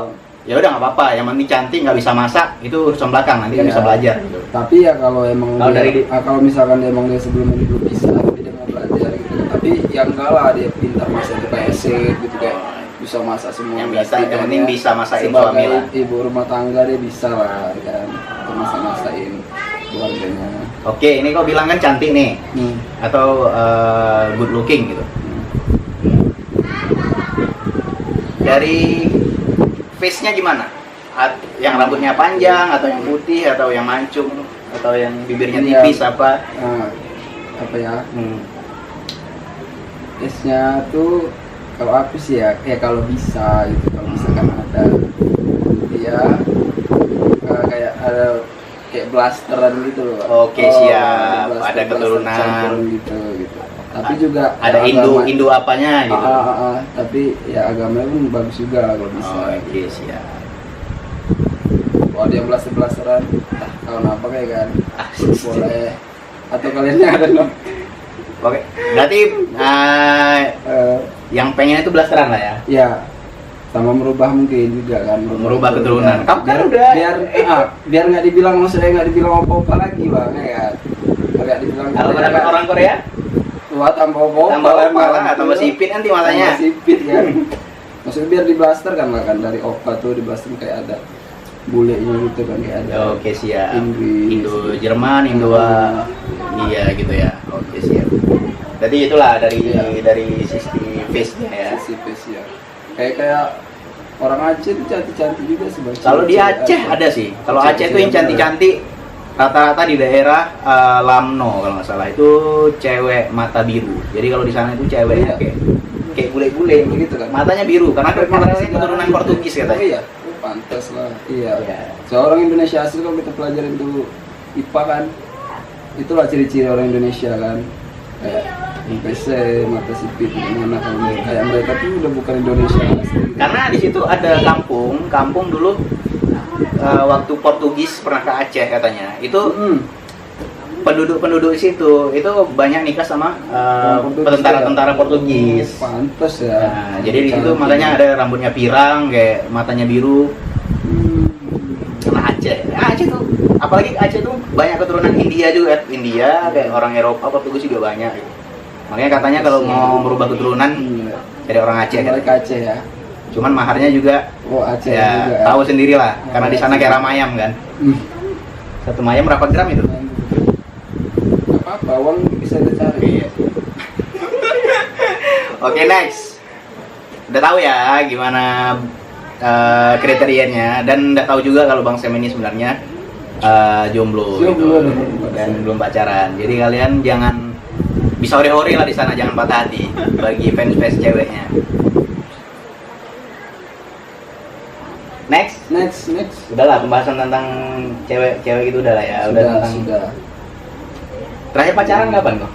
ya udah nggak apa-apa, yang penting cantik nggak bisa masak itu urusan belakang, nanti kan Iya. bisa belajar gitu. Tapi ya kalau emang Kalau dia, dari- kalau misalkan dia emang dia sebelumnya belum bisa, tapi dia mau belajar gitu. Tapi yang enggak lah dia pintar masak di PSC gitu kayak bisa masak semua. Yang Berarti bisa, yang kan penting dia bisa masakin sebagai suami lah. ibu rumah tangga dia bisa lah kan, untuk masak-masakin keluarganya. Oke, ini kau bilang kan cantik nih, atau good looking gitu. Dari face-nya gimana? Yang rambutnya panjang, atau yang putih, atau yang mancung, atau yang bibirnya Iya. tipis apa? Nah, apa ya? Hmm. Esnya tuh kalau aku sih ya kalau bisa gitu, kalau misalkan ada dia kayak ada kayak blasteran gitu loh. Oke, siap. blaster- Ada blaster keturunan. campuran gitu. Tapi juga Ada agama- Indo apanya gitu. tapi ya agamanya pun bagus juga kalau bisa. Oke, siap. Kalau ada yang blasteran, kalau apa kayak kan Ah, boleh. Atau kalian yang ada no? Oke, berarti yang pengen itu blasteran lah ya. Ya, sama merubah mungkin juga kan, Merubah keturunan. Kamu kan biar udah- biar nggak dibilang, maksudnya nggak dibilang apa-apa lagi bang, ya kan. Nggak dibilang Kalau Korea, dapat orang Korea, wah tambah apa-apa tambah lah, apa lah, Bang. tambah sipit nanti matanya. Tambah sipit kan. Maksudnya biar di blaster kan lah kan, dari Oppa tuh di blaster kayak ada bulenya gitu kan, kayak ada Oke, siap. Inggris, Indo Jerman, Indo iya gitu ya. Oke, siap. Jadi itulah dari sisi face-nya ya. sipit ya. Kayak orang Aceh tuh cantik-cantik juga sebenarnya. Kalau di Aceh ada sih. Kalau Aceh itu yang cantik-cantik rata-rata di daerah Lamno kalau nggak salah itu cewek mata biru. Jadi kalau di sana itu ceweknya Iya. kayak bule-bule Gitu kan. matanya biru karena keturunan Portugis Oh katanya. iya, pantas lah. Iya. Iya. Seorang Indonesia asli kalau kita pelajarin tuh IPA kan, itulah ciri-ciri orang Indonesia kan. Kayak IPC, mata sipit, gimana kalau kayak mereka tuh udah bukan Indonesia asli. Karena di situ ada kampung dulu waktu Portugis pernah ke Aceh katanya. Itu penduduk situ itu banyak nikah sama tentara Portugis. Pantas ya. Nah, jadi di situ makanya ada rambutnya pirang, kayak matanya biru. Karena Aceh. Aceh tuh, apalagi Aceh tuh banyak keturunan India juga. India kayak orang Eropa, Portugis juga banyak. Gitu. Makanya katanya kalau mau merubah keturunan dari orang Aceh. Kan. Mereka Aceh ya. Cuman maharnya juga Oh Aceh ya juga. tahu sendirilah. Karena di sana kayak ramayam kan. Satu mayam berapa gram itu? Apa uang bisa dicari. Iya. Oke, next. Udah tahu ya gimana kriterianya dan udah tahu juga kalau Bang Sam ini sebenarnya jomblo gitu. Dan belum pacaran. Jadi kalian jangan bisa ore-ore lah di sana, jangan patah hati bagi fans ceweknya. Next. Udahlah pembahasan tentang cewek gitu udah lah ya. Sudah. Terakhir pacaran kapan kok?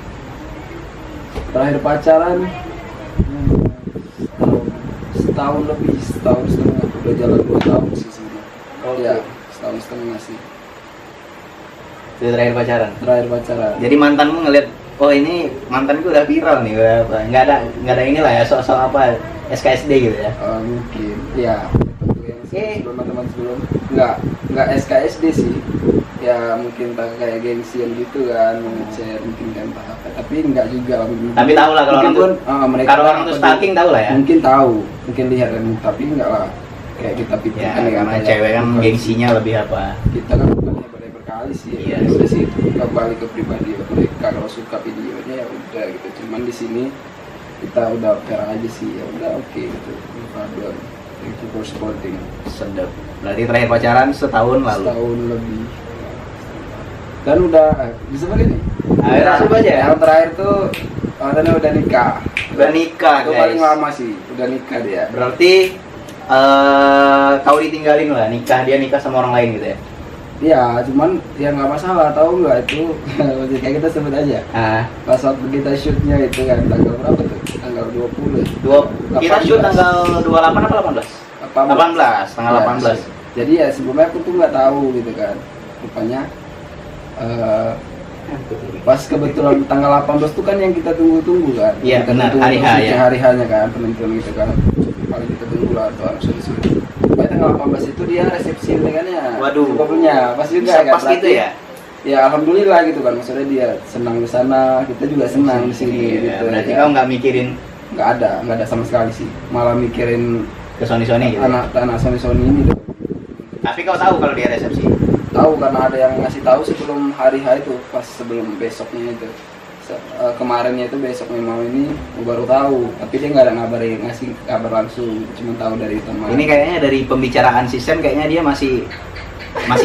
Terakhir pacaran setahun setengah, udah jalan 2 tahun sih sebenarnya. Oke. Ya, setahun setengah sih Itu terakhir pacaran. terakhir pacaran. Jadi mantanmu ngeliat, oh ini mantanku udah viral nih, udah apa? Nggak ada inilah ya soal apa SKSD gitu ya. Mungkin ya Oke. teman-teman sebelum nggak SKSD sih ya, mungkin kayak gengsian gitu kan, ngechat mungkin kan apa, tapi nggak juga. Tapi tahu lah kalau orang tuh, mereka kalau orang tuh stalking tahu lah ya. mungkin tahu, mungkin lihat kan, tapi nggak lah kayak kita Ya pikirkan karena kayak cewek kan bukan gengsinya lebih apa? kita kan bukan hebat berkali sih. Iya. Ya udah sih, kembali ke pribadi mereka, kalau suka videonya ya udah gitu. Cuman di sini kita udah fair aja sih, ya udah oke gitu. No problem. Thank you for supporting. Sedap. Berarti terakhir pacaran setahun lalu. Setahun lebih. Dan udah bisa begini. Ayo langsung aja ya. Yang terakhir tuh orangnya udah nikah. Udah nikah, Itu guys. paling lama sih, udah nikah dia. Berarti kau ditinggalin lah, dia nikah sama orang lain gitu ya. Iya, cuman ya nggak masalah, tahu nggak itu kayak kita sebut aja. Pas waktu kita shootnya itu kan tanggal berapa tuh? Tanggal 20. Kita shoot tanggal 28 apa 18? 18, tanggal 18. Jadi ya sebelumnya aku tuh nggak tahu gitu kan. Rupanya Pas kebetulan tanggal 18 itu kan yang kita tunggu-tunggu kan. Iya, Kita benar, tunggu hari H ya. Hari H-nya kan, penentuan gitu kan. Paling kita tunggu lah tuh harus disuruh. Pokoknya tanggal 18 itu dia resepsi pernikahannya. Waduh. Sebelumnya pas juga Bisa kan. pas gitu ya? Ya alhamdulillah gitu kan. Maksudnya dia senang di sana, kita juga senang di sini Iya, gitu. berarti ya. kau nggak mikirin Nggak ada sama sekali sih. Malah mikirin ke Sony gitu. anak Sony ini tuh. Tapi kau tahu kalau dia resepsi? Tahu karena ada yang ngasih tahu sebelum hari H itu, pas sebelum besoknya itu. Kemarinnya itu besoknya mau ini baru tahu, tapi dia nggak ada ngasih kabar langsung, cuma tahu dari teman. Ini kayaknya dari pembicaraan sistem kayaknya dia masih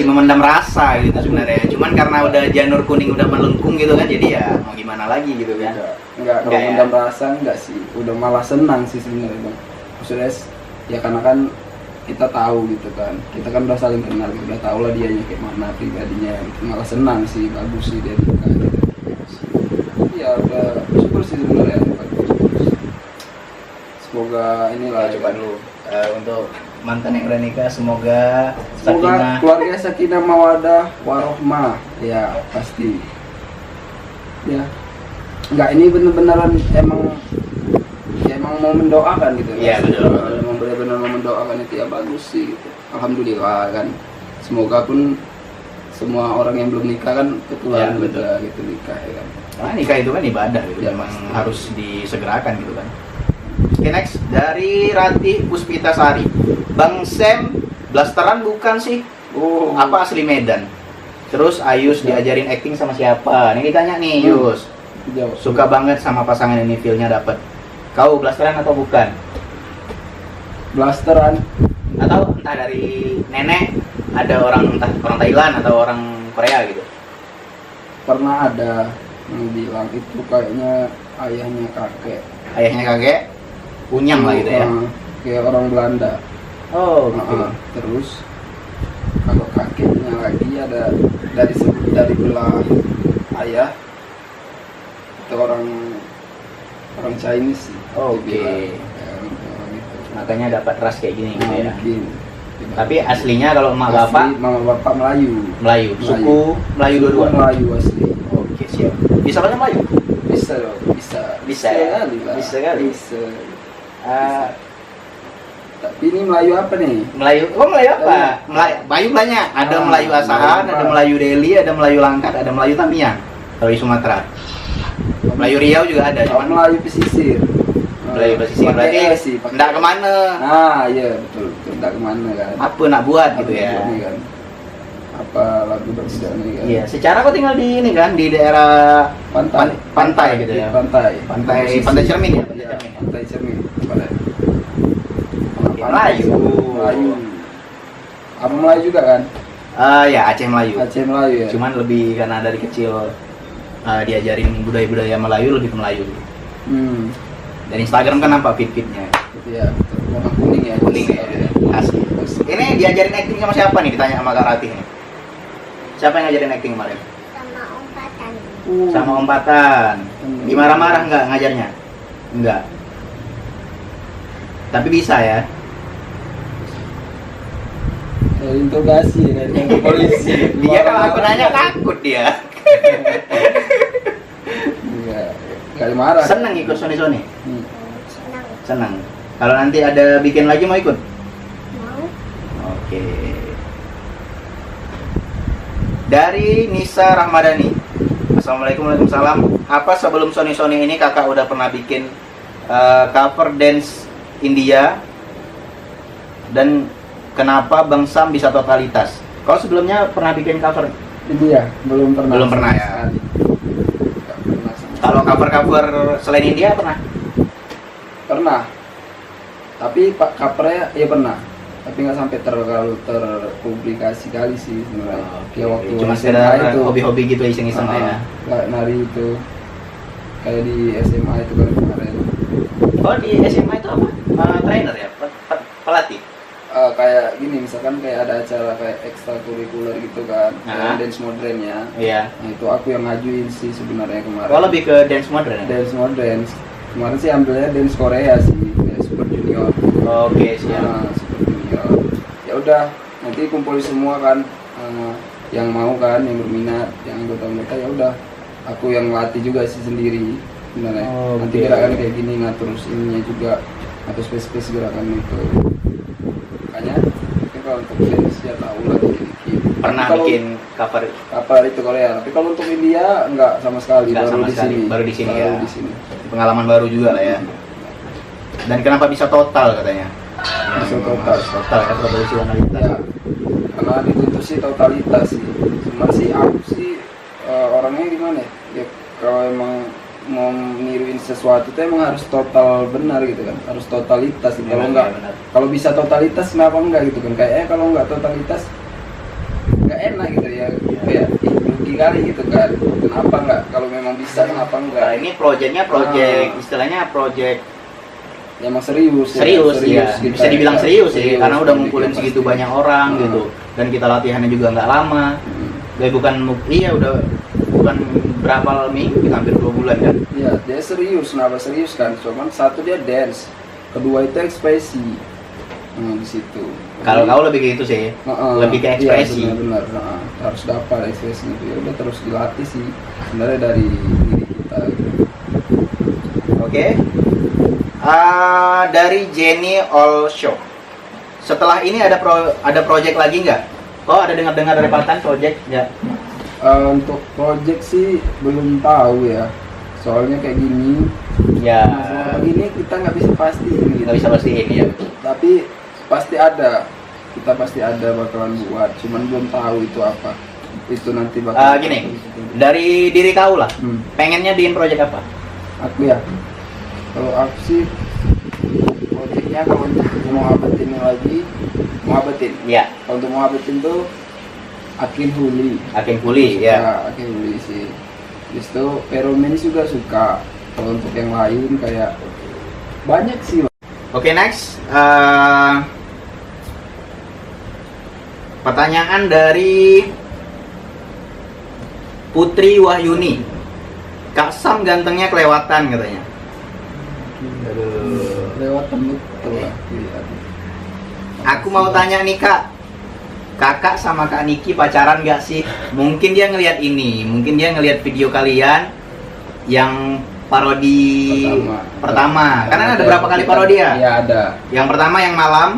memendam rasa gitu sebenarnya. Cuman karena udah janur kuning udah melengkung gitu kan, jadi ya mau gimana lagi gitu kan. Enggak kalau Nggak ya? mendam rasa enggak sih, udah malah senang sih sebenarnya Bang. Maksudnya ya karena kan kita tahu gitu kan, kita kan udah saling kenal, udah tahu lah dia kayak mana pribadinya, malah senang sih, bagus sih dia nikah gitu. Ya udah syukur sih sebenarnya. Semoga inilah Coba dulu untuk mantan yang udah nikah, semoga semoga sakinah. keluarga sakinah mawadah warohmah ya pasti ya. Enggak, ini bener-beneran emang mau mendoakan gitu. Iya, betul. Emang benar-benar mau mendoakan itu ya bagus sih gitu. Alhamdulillah kan. Semoga pun semua orang yang belum nikah kan ketularan Ya, betul. juga gitu nikah ya kan. Karena nikah itu kan ibadah gitu, Ya, memang pasti. harus disegerakan gitu kan. Oke, next dari Ratih Puspita Sari. Bang Sam, blasteran bukan sih? Oh, Apa asli Medan? Terus Ayus Ya. diajarin acting sama siapa? Ini ditanya nih, Yus. jauh. Suka banget sama pasangan ini, feel-nya dapet. Kau blasteran atau bukan? Blasteran. Atau entah dari nenek, ada orang entah orang Thailand atau orang Korea gitu. Pernah ada yang bilang itu kayaknya ayahnya kakek. Ayahnya kakek, punyang lah gitu ya. Kayak orang Belanda. Oh, gitu. Terus kalau kakeknya lagi ada dari belah ayah itu orang Chinese sih. Oke. Dibilang. Ya, orang itu. Makanya dapat ras kayak gini gitu ya. Mungkin. Tapi aslinya kalau emak Asli, bapak mama bapak Melayu. Melayu, suku Melayu Suku dua-dua. Melayu asli. Oke, siap. Bisa bahasa Melayu? Bisa loh, bisa. Bisa ya? kali lah. Bisa kali. Bisa. Eh, Tapi ini Melayu apa nih? Melayu, Melayu apa? Melayu banyak. Ada Ah, Melayu Asahan, Melayu ada apa? Melayu Delhi, ada Melayu Langkat, ada Melayu Tamiang. Kalau di Sumatera. Melayu Riau juga ada, cuman Melayu pesisir. Melayu pesisir Pakai berarti S sih, pakai nggak S. kemana. Ah iya betul, nggak kemana kan. Apa nak buat gitu ya? Ini kan. Apa lagu berbeda nih kan? Iya, secara kau tinggal di ini kan di daerah Pantai, pantai gitu ya. Pantai, Pantai Cermin ya, Iya, Pantai Cermin. Pantai. Oke, Melayu. Melayu. Apa Melayu juga kan? Ya Aceh Melayu. Aceh Melayu ya. Cuman lebih karena dari kecil diajarin budaya-budaya Melayu, lebih ke Melayu. Hmm. Dan Instagram kan nampak fit-fitnya. Iya, betul. Warna kuning ya. Kuning ya, asli. Ini diajarin acting sama siapa nih? Ditanya sama Kak Ratih nih. Siapa yang ngajarin acting kemarin? sama umpatan. Sama Om Patan. Dimarah-marah nggak ngajarnya? Enggak. Tapi bisa ya. Interogasi kan polisi. Dia kalau aku nanya takut dia. Iya, nggak marah. Senang ikut Sony. Hmm. Senang. Senang. Kalau nanti ada bikin lagi mau ikut? Mau. Oke. Dari Nisa Rahmadani. Assalamualaikum Waalaikumsalam. Apa sebelum Sony ini kakak udah pernah bikin cover dance India? Dan kenapa Bang Sam bisa totalitas? Kau sebelumnya pernah bikin cover? Iya, belum pernah. Belum pernah ya. Sekali. Nggak pernah sama Kalau cover selain India pernah? Pernah. Tapi Pak covernya ya pernah. Tapi nggak sampai terlalu terpublikasi kali sih sebenarnya. Kayak waktu Cuma SMA sekedar hobi-hobi gitu iseng-iseng lah ya. Kayak nari itu. Kayak di SMA itu kan kemarin. Oh di SMA itu apa? Trainer ya? Pelatih? Kayak gini misalkan kayak ada acara kayak ekstrakurikuler gitu kan, Ah. dance modernnya. Iya. Nah itu aku yang ngajuin sih sebenarnya kemarin. Oh lebih ke dance modern ya? Dance modern. Kemarin sih ambilnya dance Korea sih, kayak Super Junior. Oke siap. Nah, Super Junior. Ya udah, nanti kumpulin semua kan, yang mau kan, yang berminat, yang anggota-anggota ya udah aku yang latih juga sih sendiri sebenarnya. Nanti Oke. gerakan kayak gini ngatur ininya juga, ngatur space gerakan itu. Makanya mungkin kalau untuk dance ya tahu lah dikit. Pernah Tapi kalau bikin cover apa itu Korea, tapi kalau untuk India enggak sama sekali, Nggak baru sama di sekali, sini. baru di sini ya. Di sini. pengalaman baru juga lah ya. Dan kenapa bisa total katanya? Bisa total. Total ya, produksi wanita. Ya, karena dituntut sih totalitas sih. Cuman sih aku sih orangnya gimana ya? Ya kalau emang mau niruin sesuatu itu emang harus total benar gitu kan, harus totalitas gitu. Kalau Iya, enggak, benar. kalau bisa totalitas kenapa enggak gitu kan? Kayaknya kalau enggak totalitas enggak enak gitu ya, kayak rugi kali gitu kan. Kenapa enggak? Kalau memang bisa kenapa enggak? Nah, ini projectnya istilahnya project Ya, emang serius ya. kita. Bisa dibilang serius sih, karena udah jadi ngumpulin kita segitu pasti. banyak orang Hmm. gitu. Dan kita latihannya juga nggak lama. Bukan bukan berapa minggu, hampir 2 bulan kan. Iya, dia serius, kenapa serius kan? Cuman satu dia dance, kedua itu ekspresi. Di situ. Kalau kau lebih ke itu sih, lebih ke ekspresi. Iya, benar. Harus dapat ekspresinya itu. Ya udah terus dilatih sih. Sebenarnya dari diri kita. Oke. Dari Jenny All Show. Setelah ini ada project lagi nggak? Oh, ada dengar dari Patan project nggak? Untuk project sih belum tahu ya. Soalnya kayak gini. Ya. Masalah gini kita nggak bisa pastiin gitu. Nggak bisa pastiin ya. Tapi pasti ada. Kita pasti ada bakalan buat. Cuman belum tahu itu apa. Itu nanti bakal. Gini, dari diri kau lah, pengennya bikin project apa? Aku ya. Kalau aku sih projectnya kalau untuk muhabbatin lagi, muhabbatin. Ya, Kalau untuk muhabbatin tuh Akin Huli. Akin Puli ya. Akin Huli sih. Habis itu Peromen juga suka. Kalau untuk yang lain kayak banyak sih. Oke, next. Pertanyaan dari Putri Wahyuni. Kak Sam gantengnya kelewatan katanya. Aduh. Lewatan betul lah. Iya. Aku mau tanya nih Kak, Kakak sama Kak Niki pacaran gak sih? Mungkin dia ngelihat ini, mungkin dia ngelihat video kalian yang parodi pertama. Karena ada berapa kali parodi ya? Iya ada. Yang pertama yang malam,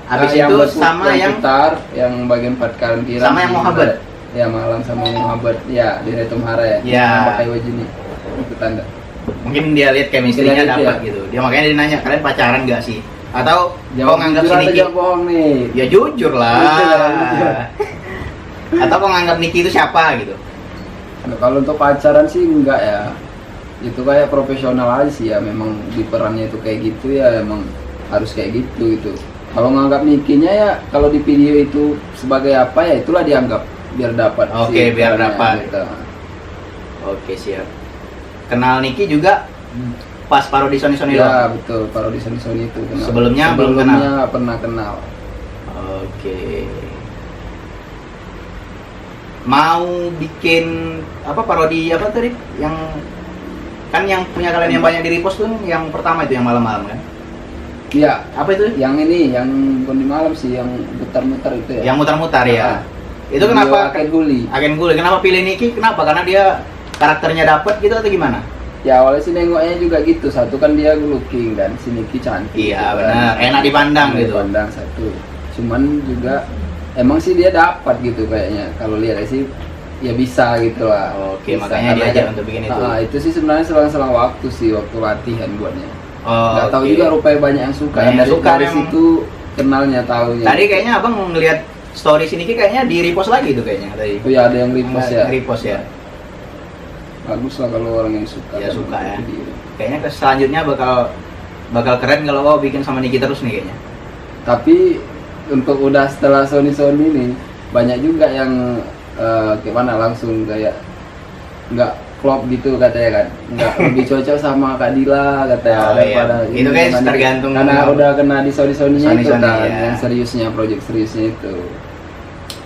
habis yang itu berput- sama yang putar, yang bagian 4 kali kira. sama yang Muhabbat. Ya malam sama Muhabbat. Ya di Retum Hara ya. Ya. Yang pakai wajini. Itu tanda. Mungkin dia lihat chemistry-nya Dia lihat, dapat ya. gitu. Dia makanya dia nanya, kalian pacaran gak sih? Atau kau nganggap si jujur atau Niki? jangan bohong nih. Ya jujur lah. Jujur. Atau kau nganggap Niki itu siapa gitu? Nah, kalau untuk pacaran sih enggak ya. Itu kayak profesional aja sih ya. Memang di perannya itu kayak gitu ya. Emang harus kayak gitu gitu. Kalau nganggap Nikinya ya, kalau di video itu sebagai apa ya itulah dianggap biar dapat. Oke, sih biar perannya, dapat. gitu. Oke, siap. Kenal Niki juga pas parodi Sony Ya doang? betul, parodi Sony itu kenal. Sebelumnya belum kenal? Sebelumnya pernah kenal. Oke. Mau bikin apa parodi apa tadi? Yang kan yang punya kalian yang banyak di repost tuh yang pertama itu yang malam-malam kan? Iya, Apa itu? yang ini yang bukan di malam sih, yang muter-muter itu ya. Yang mutar-mutar ya. Itu Video kenapa Aken Huli. Agen Gule? Kenapa pilih Niki? Kenapa? Karena dia karakternya dapat gitu atau gimana? Ya awalnya sih nengoknya juga gitu. Satu kan dia good looking kan, si Niki cantik. Iya, gitu kan. benar. Enak dipandang Enak gitu. Dipandang satu. Cuman juga emang sih dia dapat gitu kayaknya. Kalau lihat sih ya bisa gitu lah. Oke, Bisa. makanya Karena diajak kan- untuk bikin itu. Nah, itu sih sebenarnya selang-selang waktu sih, waktu latihan buatnya. Oh, Nggak tahu oke. juga rupanya banyak yang suka. Banyak yang dari, suka, dari memang. situ kenalnya tahunya. Tadi kayaknya abang ngelihat story sini kayaknya di repost lagi tuh kayaknya tadi. Oh ya ada yang repost ya. Repost ya. Bagus lah kalau orang yang suka. Ya, kan suka ya. video. Kayaknya selanjutnya bakal keren kalau kau bikin sama Niki terus nih kayaknya. Tapi untuk udah setelah Sony nih banyak juga yang kayak mana langsung kayak nggak klop gitu katanya kan, nggak lebih cocok sama Kak Dila katanya Oh, daripada iya. Itu ini, kan karena- tergantung karena udah kena di Sony-nya itu Sony, kan ya. yang seriusnya, project seriusnya itu.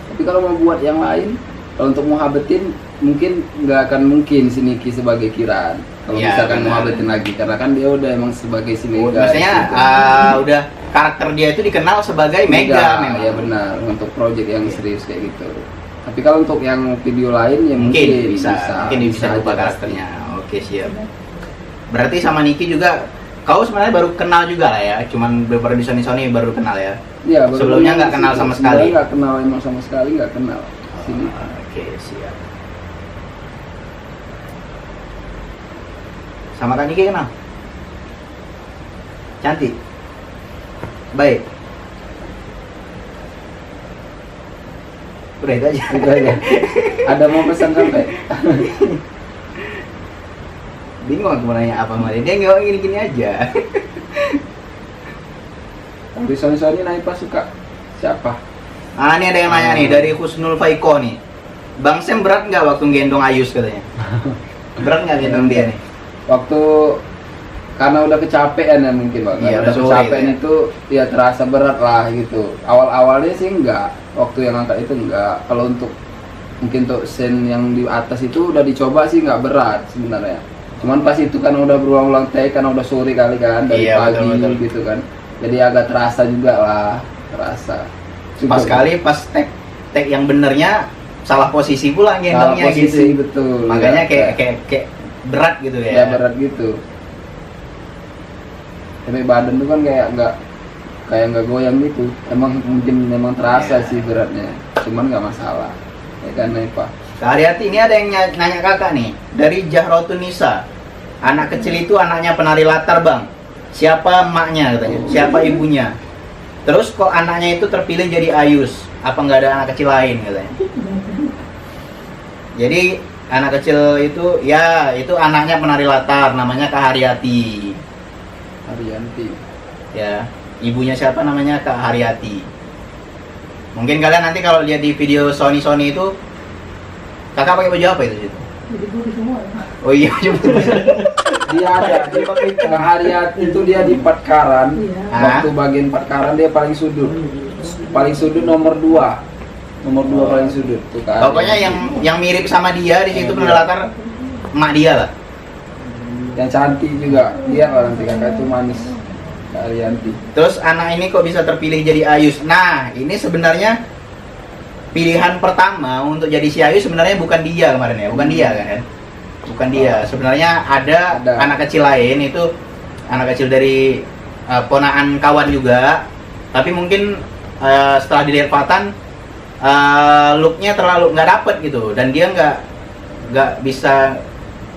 Tapi kalau mau buat yang lain, kalau untuk muhabbatin mungkin nggak akan mungkin si Niki sebagai Kiran kalau Iya, misalkan benar. muhabbatin lagi karena kan dia udah emang sebagai si Mega. Maksudnya gitu. udah karakter dia itu dikenal sebagai Mega memang. ya benar untuk project yang Iya. serius kayak gitu. Tapi kalau untuk yang video lain ya Mungkin bisa aja ubah pasti. karakternya. Oke, siap. Berarti sama Niki juga kau sebenarnya baru kenal juga lah ya, cuman beberapa di Sony baru kenal ya. Iya, baru Sebelumnya nggak kenal sama sekali. Sebelumnya nggak kenal, emang sama sekali nggak kenal. Sini. Oke, siap. Sama Kak Niki kenal? Cantik? Baik? Udah itu aja. Itu aja. Ada mau pesan sampai? Bingung aku mau nanya apa sama dia. Dia nggak gini-gini aja. Di Sony Naipa suka siapa? Ah, ini ada yang nanya nih dari Husnul Faiko nih. Bang Sam berat nggak waktu gendong Ayus katanya? Berat nggak gendong dia nih? Waktu karena udah kecapean ya mungkin bang. Iya, Karena udah sore kecapean ya. itu ya terasa berat lah gitu. Awal-awalnya sih enggak. Waktu yang angkat itu enggak. Kalau untuk mungkin untuk scene yang di atas itu udah dicoba sih nggak berat sebenarnya. Cuman pas itu kan udah berulang-ulang take, karena udah sore kali kan dari Iya, pagi betul. gitu kan. Jadi agak terasa juga lah, terasa. Pas kali pas tag yang benernya salah posisi pula gendongnya posisi gitu. betul. Makanya ya, kayak berat gitu ya. ya berat gitu. Tapi badan tuh kan kayak nggak goyang gitu. Memang terasa Iya. sih beratnya. Cuman nggak masalah. Ya kan Naipa. Kak Ariati, ini ada yang nanya kakak nih dari Jahrotun Nisa. Anak kecil itu anaknya penari latar bang. Siapa emaknya katanya? Siapa ibunya? Terus kok anaknya itu terpilih jadi Ayus? Apa nggak ada anak kecil lain katanya? Jadi anak kecil itu ya itu anaknya penari latar, namanya Kak Haryati. Haryanti. Ya, ibunya siapa namanya Kak Haryati. Mungkin kalian nanti kalau lihat di video Sony itu kakak pakai baju apa itu? Oh iya, Dia ada di Haryati itu dia di Patkaran. Ah. Waktu bagian Patkaran dia paling sudut. Paling sudut nomor 2. Nomor 2 paling sudut tuh Kak Pokoknya Haryati. yang mirip sama dia di situ Iya. penari latar emak dia lah. Yang cantik juga. Dia lah nanti kakak itu manis. Kak Haryanti. Terus anak ini kok bisa terpilih jadi Ayus? Nah, ini sebenarnya pilihan pertama untuk jadi si Ayus sebenarnya bukan dia kemarin ya, bukan dia kan? Bukan dia. Sebenarnya ada anak kecil lain, itu anak kecil dari ponaan kawan juga. Tapi mungkin setelah dilihat Fatan looknya terlalu nggak dapet gitu, dan dia nggak bisa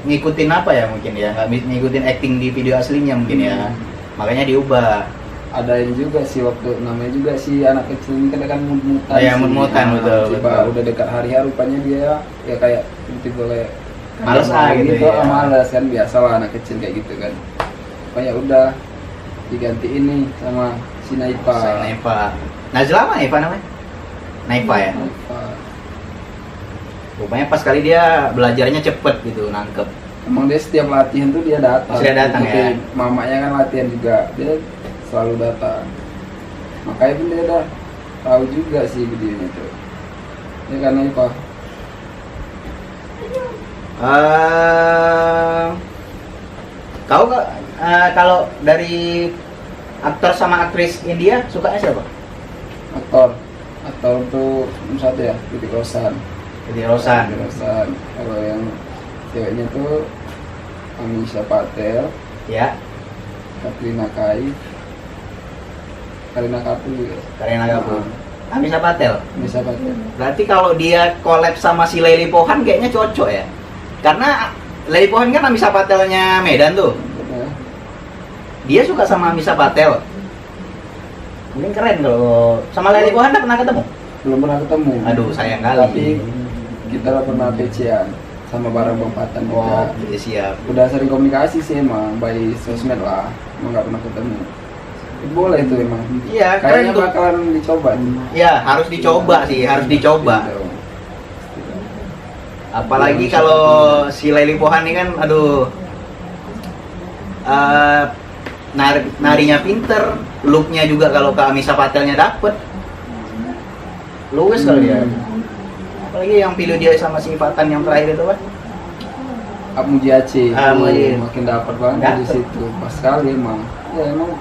ngikutin apa ya mungkin ya, nggak ngikutin acting di video aslinya mungkin ya, makanya diubah. Ada yang juga sih waktu namanya juga si anak kecil ini kan mut-mutan. Iya, sih. mut-mutan, betul, Coba betul. udah dekat hari rupanya dia ya kayak tiba kayak Males gitu ya. Males kan, biasalah anak kecil kayak gitu kan. Kayak udah diganti ini sama si Naipa. Naipa. Najla apa Naipa namanya? Naipa ya. Naipa. Rupanya pas kali dia belajarnya cepet gitu, nangkep. Emang dia setiap latihan tuh dia datang. Sudah datang ya? Mamanya kan latihan juga, dia selalu datang. Makanya pun dia udah tahu juga sih videonya tuh. Ya kan Naipa. Kau kalau dari aktor sama aktris India sukanya siapa? Aktor tuh satu ya, Titik Rosan. Jadi Rosan. Titik Rosan. Kalau yang ceweknya tuh Amisha Patel, Ya, Katrina Kaif, Karina Kapoor juga. Kareena Kapoor. Amisha Patel. Amisha Patel. Berarti kalau dia collab sama si Leily Pohan kayaknya cocok ya. Karena Leily Pohan kan Amisha Patelnya Medan tuh. Ya. Dia suka sama Amisha Patel. Mungkin keren kalau sama Leily Pohan pernah ketemu? Belum pernah ketemu. Aduh, sayang kali. Tapi kita udah pernah PC-an sama bareng Bang Patan juga. Oke, siap. Udah sering komunikasi sih emang by sosmed lah, emang nggak pernah ketemu. Boleh tuh emang. Iya, keren Kayaknya tuh. bakalan dicoba nih. Ya, harus dicoba sih, harus dicoba. Gitu. Apalagi kalau si Leily Pohan ini kan, aduh, narinya pinter, looknya juga kalau ke Amisha Patelnya dapet. Luwes kali ya. Apalagi yang video dia sama si Fatan yang terakhir itu kan. Mujiace Mujiace. makin dapat banget di Dapet. situ. Pas sekali emang. Ya emang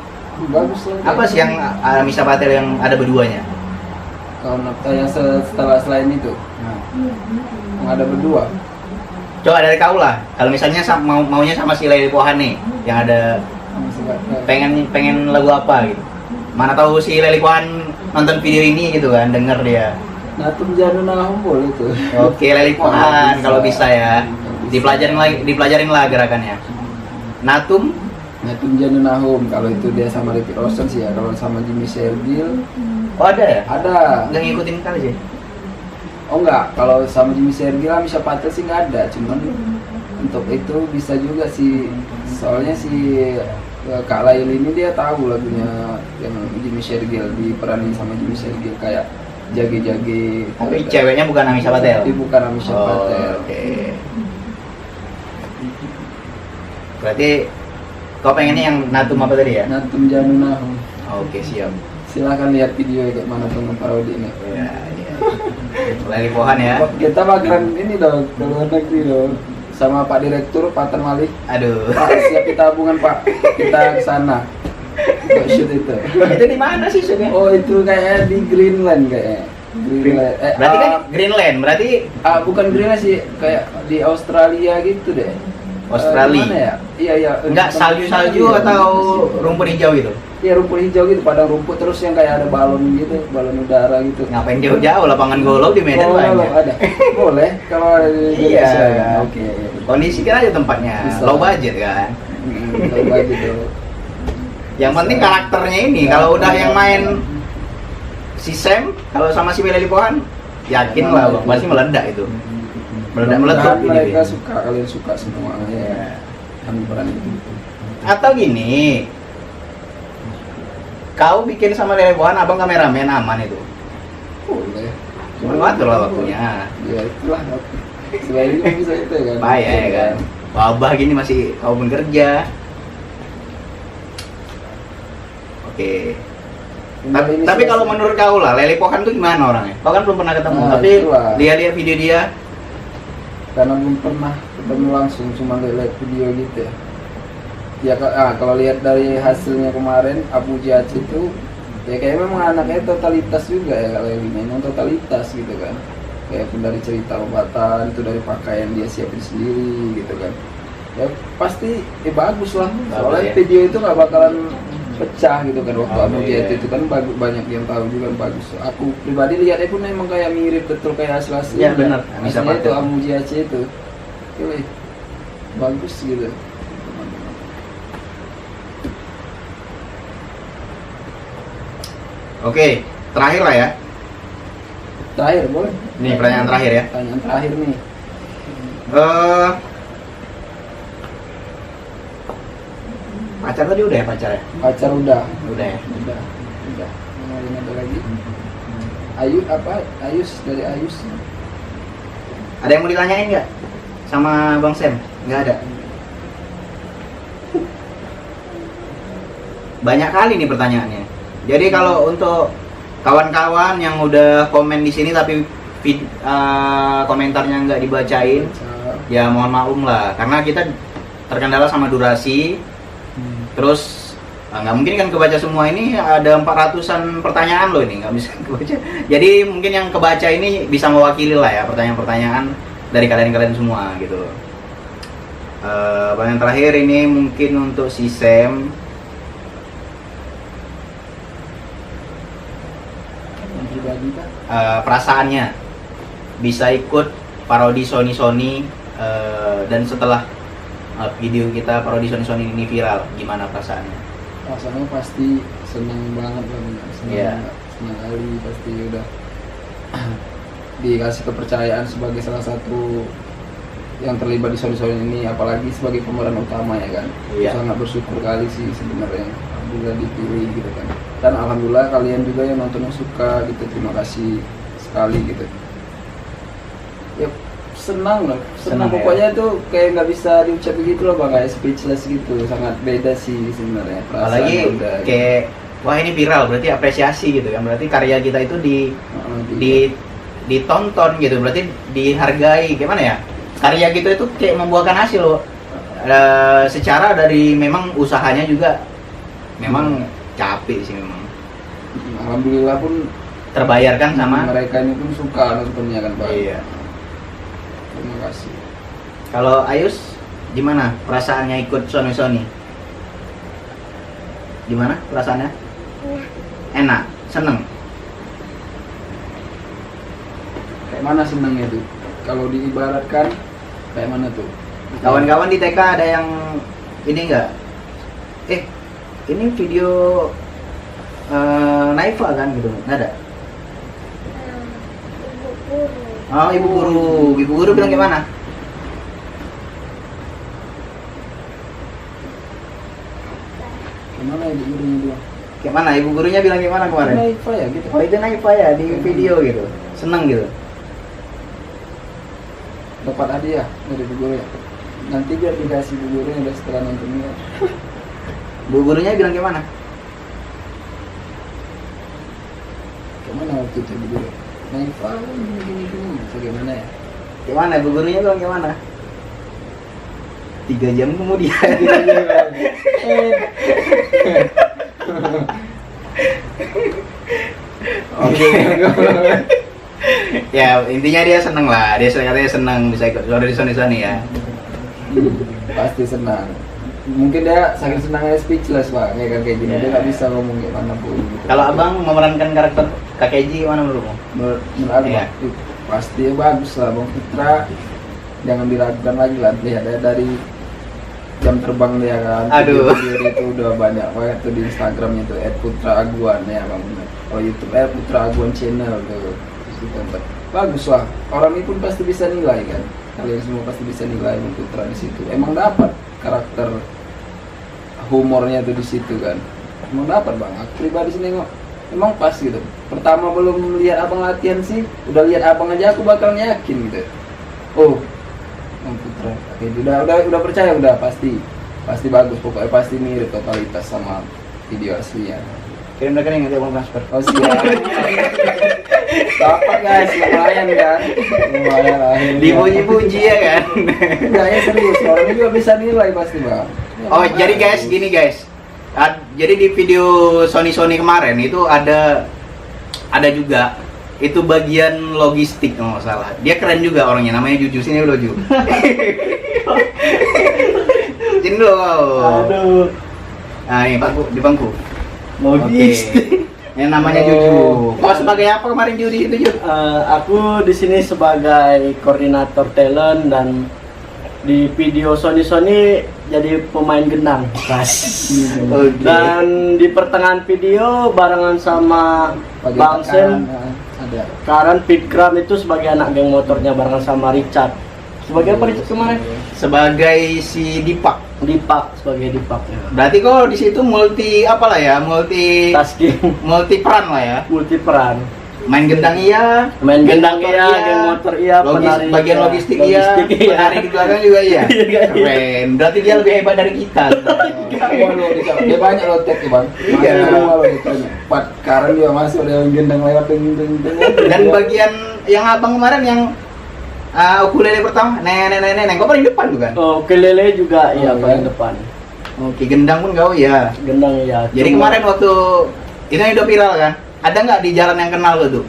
bagus lah. Apa sih yang Amisha Patel yang ada berduanya? kawan yang setelah selain itu Nah. yang ada berdua. Coba dari kau lah, kalau misalnya maunya sama si Leli Pohan nih, yang ada pengen lagu apa gitu. Mana tahu si Leli Pohan nonton video ini gitu kan, denger dia. Natum Janu Nahum boleh tuh. Oke, Leli Pohan kalau bisa ya. Dipelajarin lah gerakannya. Natum Janu Nahum, kalau itu dia sama Ricky Rosen sih ya. Kalau sama Jimmy Sergil oh ada ya? ada. Nggak ngikutin kali sih. Oh enggak, kalau sama Jimmy Sergil Misha Patel sih nggak ada. Cuman untuk itu bisa juga sih. Soalnya si Kak Lail ini dia tahu lagunya yang Jimmy Sergil, diperanin sama Jimmy Sergil kayak Jage-Jage. Tapi ceweknya bukan Amisha Patel. Tapi bukan Amisha Patel. Oke. Berarti kau pengennya yang Natum apa tadi ya? Natum Janu Nahum. Oke, siap. Silahkan lihat video kayak mana teman parodi ini. Iya, iya. Leli Pohan ya. Kita bakalan ini dong, ke luar negeri dong. Sama Pak Direktur, Pak Termalik. Aduh. Pak, siap kita tabungan Pak. Kita ke sana. Untuk shoot itu. Itu di mana sih shootnya? Oh, itu kayak di Greenland kayaknya. Greenland. Berarti kan Greenland, berarti Bukan Greenland sih, kayak di Australia gitu deh. Australia. Mana ya? Iya. Enggak salju-salju atau rumput hijau gitu? Iya, rumput hijau gitu, padang rumput terus yang kayak ada balon gitu, balon udara gitu. Ngapain jauh-jauh, lapangan golf di Medan Oh, banyak. ada. Boleh kalau ada di Iya. Indonesia, kan? Oke. Kondisikan aja tempatnya, Bisa. low budget kan. Coba gitu. Yang penting karakternya ini, kalau udah yang main si Sam, kalau sama si Leli Pohan, yakin lah pasti meledak itu. Meledak-meledak ini Mereka dia. suka, kalian suka semua ya. Kami berani. Atau gini, kau bikin sama Leli Pohan, abang kameramen aman itu. Boleh. Cuma atur lah waktunya. Ya itulah. Selain itu bisa itu ya kan. Bahaya ya kan. Wabah gini masih kau pun kerja. Oke. Tapi kalau menurut kau lah, Leli Pohan tuh gimana orangnya? Kau kan belum pernah ketemu, Nah, tapi itulah. dia lihat video dia. Karena belum pernah ketemu langsung, cuma lihat video gitu ya. Ya kalau lihat dari hasilnya kemarin Abu Jihad itu ya kayak memang anaknya totalitas juga ya, kalau ini memang totalitas gitu kan. Kayak pun dari cerita obatan itu, dari pakaian dia siapin sendiri gitu kan. Ya pasti bagus lah. Soalnya ya. video itu nggak bakalan pecah gitu kan waktu Abu Jihad iya. itu kan banyak yang tahu juga bagus. Aku pribadi lihatnya pun memang kayak mirip betul kayak asli. Iya, benar. Bisa Aslinya itu pakai. Abu Jihad itu. Oke, bagus gitu. Oke, terakhir lah ya. Terakhir boleh? Ini pertanyaan terakhir ya. Pertanyaan terakhir nih. Pacar tadi udah ya pacar ya? Pacar udah. Udah ya. Udah. Yang ada lagi. Ayu apa? Ayus dari Ayus. Ada yang mau ditanyain nggak sama Bang Sam? Nggak ada. Banyak kali nih pertanyaannya. Jadi kalau untuk kawan-kawan yang udah komen di sini tapi komentarnya nggak dibacain, ya mohon maklum lah. Karena kita terkendala sama durasi. Terus nggak mungkin kan kebaca semua, ini ada 400-an pertanyaan loh, ini nggak bisa kebaca. Jadi mungkin yang kebaca ini bisa mewakili lah ya pertanyaan-pertanyaan dari kalian-kalian semua gitu loh. Pertanyaan terakhir ini mungkin untuk si Sam. Yang pribadi Pak. Perasaannya bisa ikut parodi Sony dan setelah video kita parodi Sony ini viral, gimana perasaannya? Rasanya pasti senang banget lah, senang Iya. banget. Senang kali pasti udah dikasih kepercayaan sebagai salah satu yang terlibat di Sony ini, apalagi sebagai pemeran utama ya kan. Iya. Sangat bersyukur kali sih sebenarnya, alhamdulillah dipilih gitu kan. Dan alhamdulillah kalian juga yang nontonnya suka gitu, terima kasih sekali gitu. Ya senang loh, senang Senang, pokoknya tuh kayak nggak bisa diucap gitu loh bang, kayak speechless gitu, sangat beda sih sebenarnya. Apalagi Perasaannya udah kayak wah ini viral, berarti apresiasi gitu kan, berarti karya kita itu ditonton gitu, berarti dihargai. Gimana ya, karya kita itu kayak membuahkan hasil loh. Secara dari memang usahanya juga memang capek sih memang. Alhamdulillah pun terbayarkan sama mereka ini pun suka nontonnya kan Pak. iya. Terima kasih. Kalau Ayus gimana perasaannya ikut Sony? Gimana perasaannya? Enak, seneng. Kayak mana senangnya tuh? Kalau diibaratkan kayak mana tuh? Kawan-kawan di TK ada yang ini enggak? Ini video Naifa kan gitu, nggak ada? Ibu guru. Oh, ibu guru bilang gimana? Gimana ibu gurunya bilang? Gimana ibu gurunya bilang gimana kemarin? Naifa ya gitu. Oh itu Naifa ya di video gitu, seneng gitu. Dapat hadiah dari ibu guru ya. Nanti biar dikasih ibu gurunya udah setelah nontonnya. Bu gurunya bilang gimana? Gimana waktu itu ibu guru? Naifa gini. Bagaimana ya? Gimana bu gurunya bilang gimana? 3 jam kemudian. Oke. Ya intinya dia seneng lah, dia katanya seneng bisa ikut Sony ya. Pasti senang. Mungkin dia saking senangnya speechless Pak, kayak gini dia nggak bisa ngomong kayak mana pun. Kalau abang memerankan karakter Kakeji mana menurutmu? Menurut aku Iya. pasti bagus lah Bang Putra. Jangan diragukan lagi lah, lihat dari jam terbang dia kan. Aduh. Video itu udah banyak banget tuh di Instagramnya tuh @putraaguan ya Bang. Kalau YouTube @putraaguan channel tuh. Bagus lah, orang ini pun pasti bisa nilai kan. Kalian semua pasti bisa nilai Bang Putra di situ. Emang dapat karakter humornya tuh di situ kan. Emang dapat Bang. Aku pribadi sih nengok, emang pas gitu. Pertama belum lihat abang latihan sih, udah lihat abang aja aku bakal yakin gitu. Oh, Bang Putra, oke, udah percaya udah pasti bagus, pokoknya pasti mirip totalitas sama video aslinya. Kirim rekening nanti abang transfer. Oh siap. Dapat guys, lumayan kan? Lumayan lah. Dipuji-puji ya kan. Enggak ya serius, orang ini juga bisa nilai pasti Bang. Oh jadi guys, gini guys. Jadi di video Sony kemarin itu ada juga itu bagian logistik kalau nggak salah. Dia keren juga orangnya, namanya Juju. Sini dulu Ju. Sini dulu. Aduh, Nah ini di bangku. logis. Oke. Yang namanya Juju. Kau sebagai apa kemarin Ju di situ Ju? Aku di sini sebagai koordinator talent dan di video Sony jadi pemain gendang. Oke. Dan di pertengahan video barengan sama Bang Sen, ada. Karan Fikram itu sebagai anak geng motornya barengan sama Richard. Sebagai apa Richard kemarin? Sebagai si Dipak. Dipak, sebagai Dipak ya. Berarti kok di situ multi apalah ya, multi Tasking, peran lah ya. multi peran. Main gendang iya, Main gendang motor iya, geng motor iya, bagian iya, logistik iya, penari di belakang juga iya. Keren. Berarti dia lebih hebat dari kita. Dia banyak loh tek Bang. Iya. Masuk semua loh ditanya. Pat Karen dia masuk dia gendang lewat deng. Dan bagian yang abang kemarin yang ukulele pertama, nenek, kau paling depan bukan? Oh, kelele juga iya Oh, paling iya. depan. Oke, gendang pun kau ya. Gendang iya. Jadi Cuma- kemarin waktu itu udah viral kan? Ada nggak di jalan yang kenal lo tuh?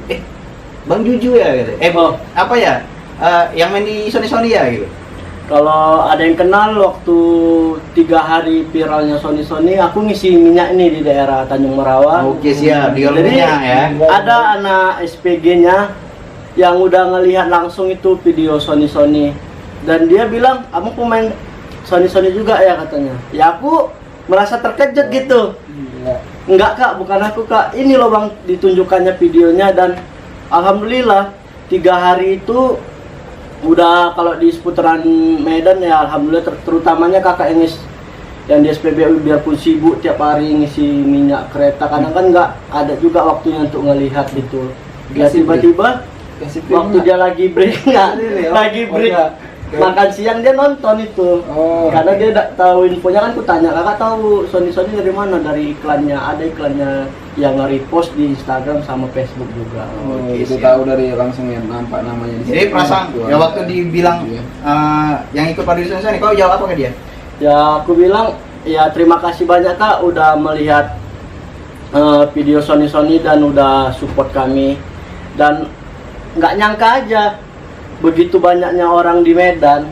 Bang Juju ya gitu. Oh. Apa ya? Yang main di Sony ya gitu. Kalau ada yang kenal waktu 3 hari viralnya Sony, aku ngisi minyak ini di daerah Tanjung Merawa. Oke siap, di Jadi minyak ya. ada anak SPG-nya yang udah ngelihat langsung itu video Sony dan dia bilang, "Kamu pemain Sony juga ya?" katanya. Ya aku merasa terkejut gitu. Iya. Enggak Kak, bukan aku Kak. Ini loh Bang ditunjukkannya videonya dan alhamdulillah 3 hari itu udah kalau di seputaran Medan ya alhamdulillah terutamanya kakak yang di SPBU biarpun sibuk tiap hari ngisi minyak kereta kadang kan nggak ada juga waktunya untuk ngelihat gitu. Ya Kasih tiba-tiba Kasih waktu dia lagi break lagi break makan siang dia nonton itu. Oh. Karena dia tidak tahu infonya kan, aku tanya, "Kakak tahu Sony dari mana?" Dari iklannya, ada iklannya yang nge-repost di Instagram sama Facebook juga. Oh, Oke, itu siap. tahu dari langsung yang nampak namanya di Jadi situ. perasaan ya waktu dibilang Iya. yang ikut pada Sony, kau jawab apa ke dia? Ya aku bilang ya terima kasih banyak Kak udah melihat video Sony dan udah support kami, dan nggak nyangka aja begitu banyaknya orang di Medan.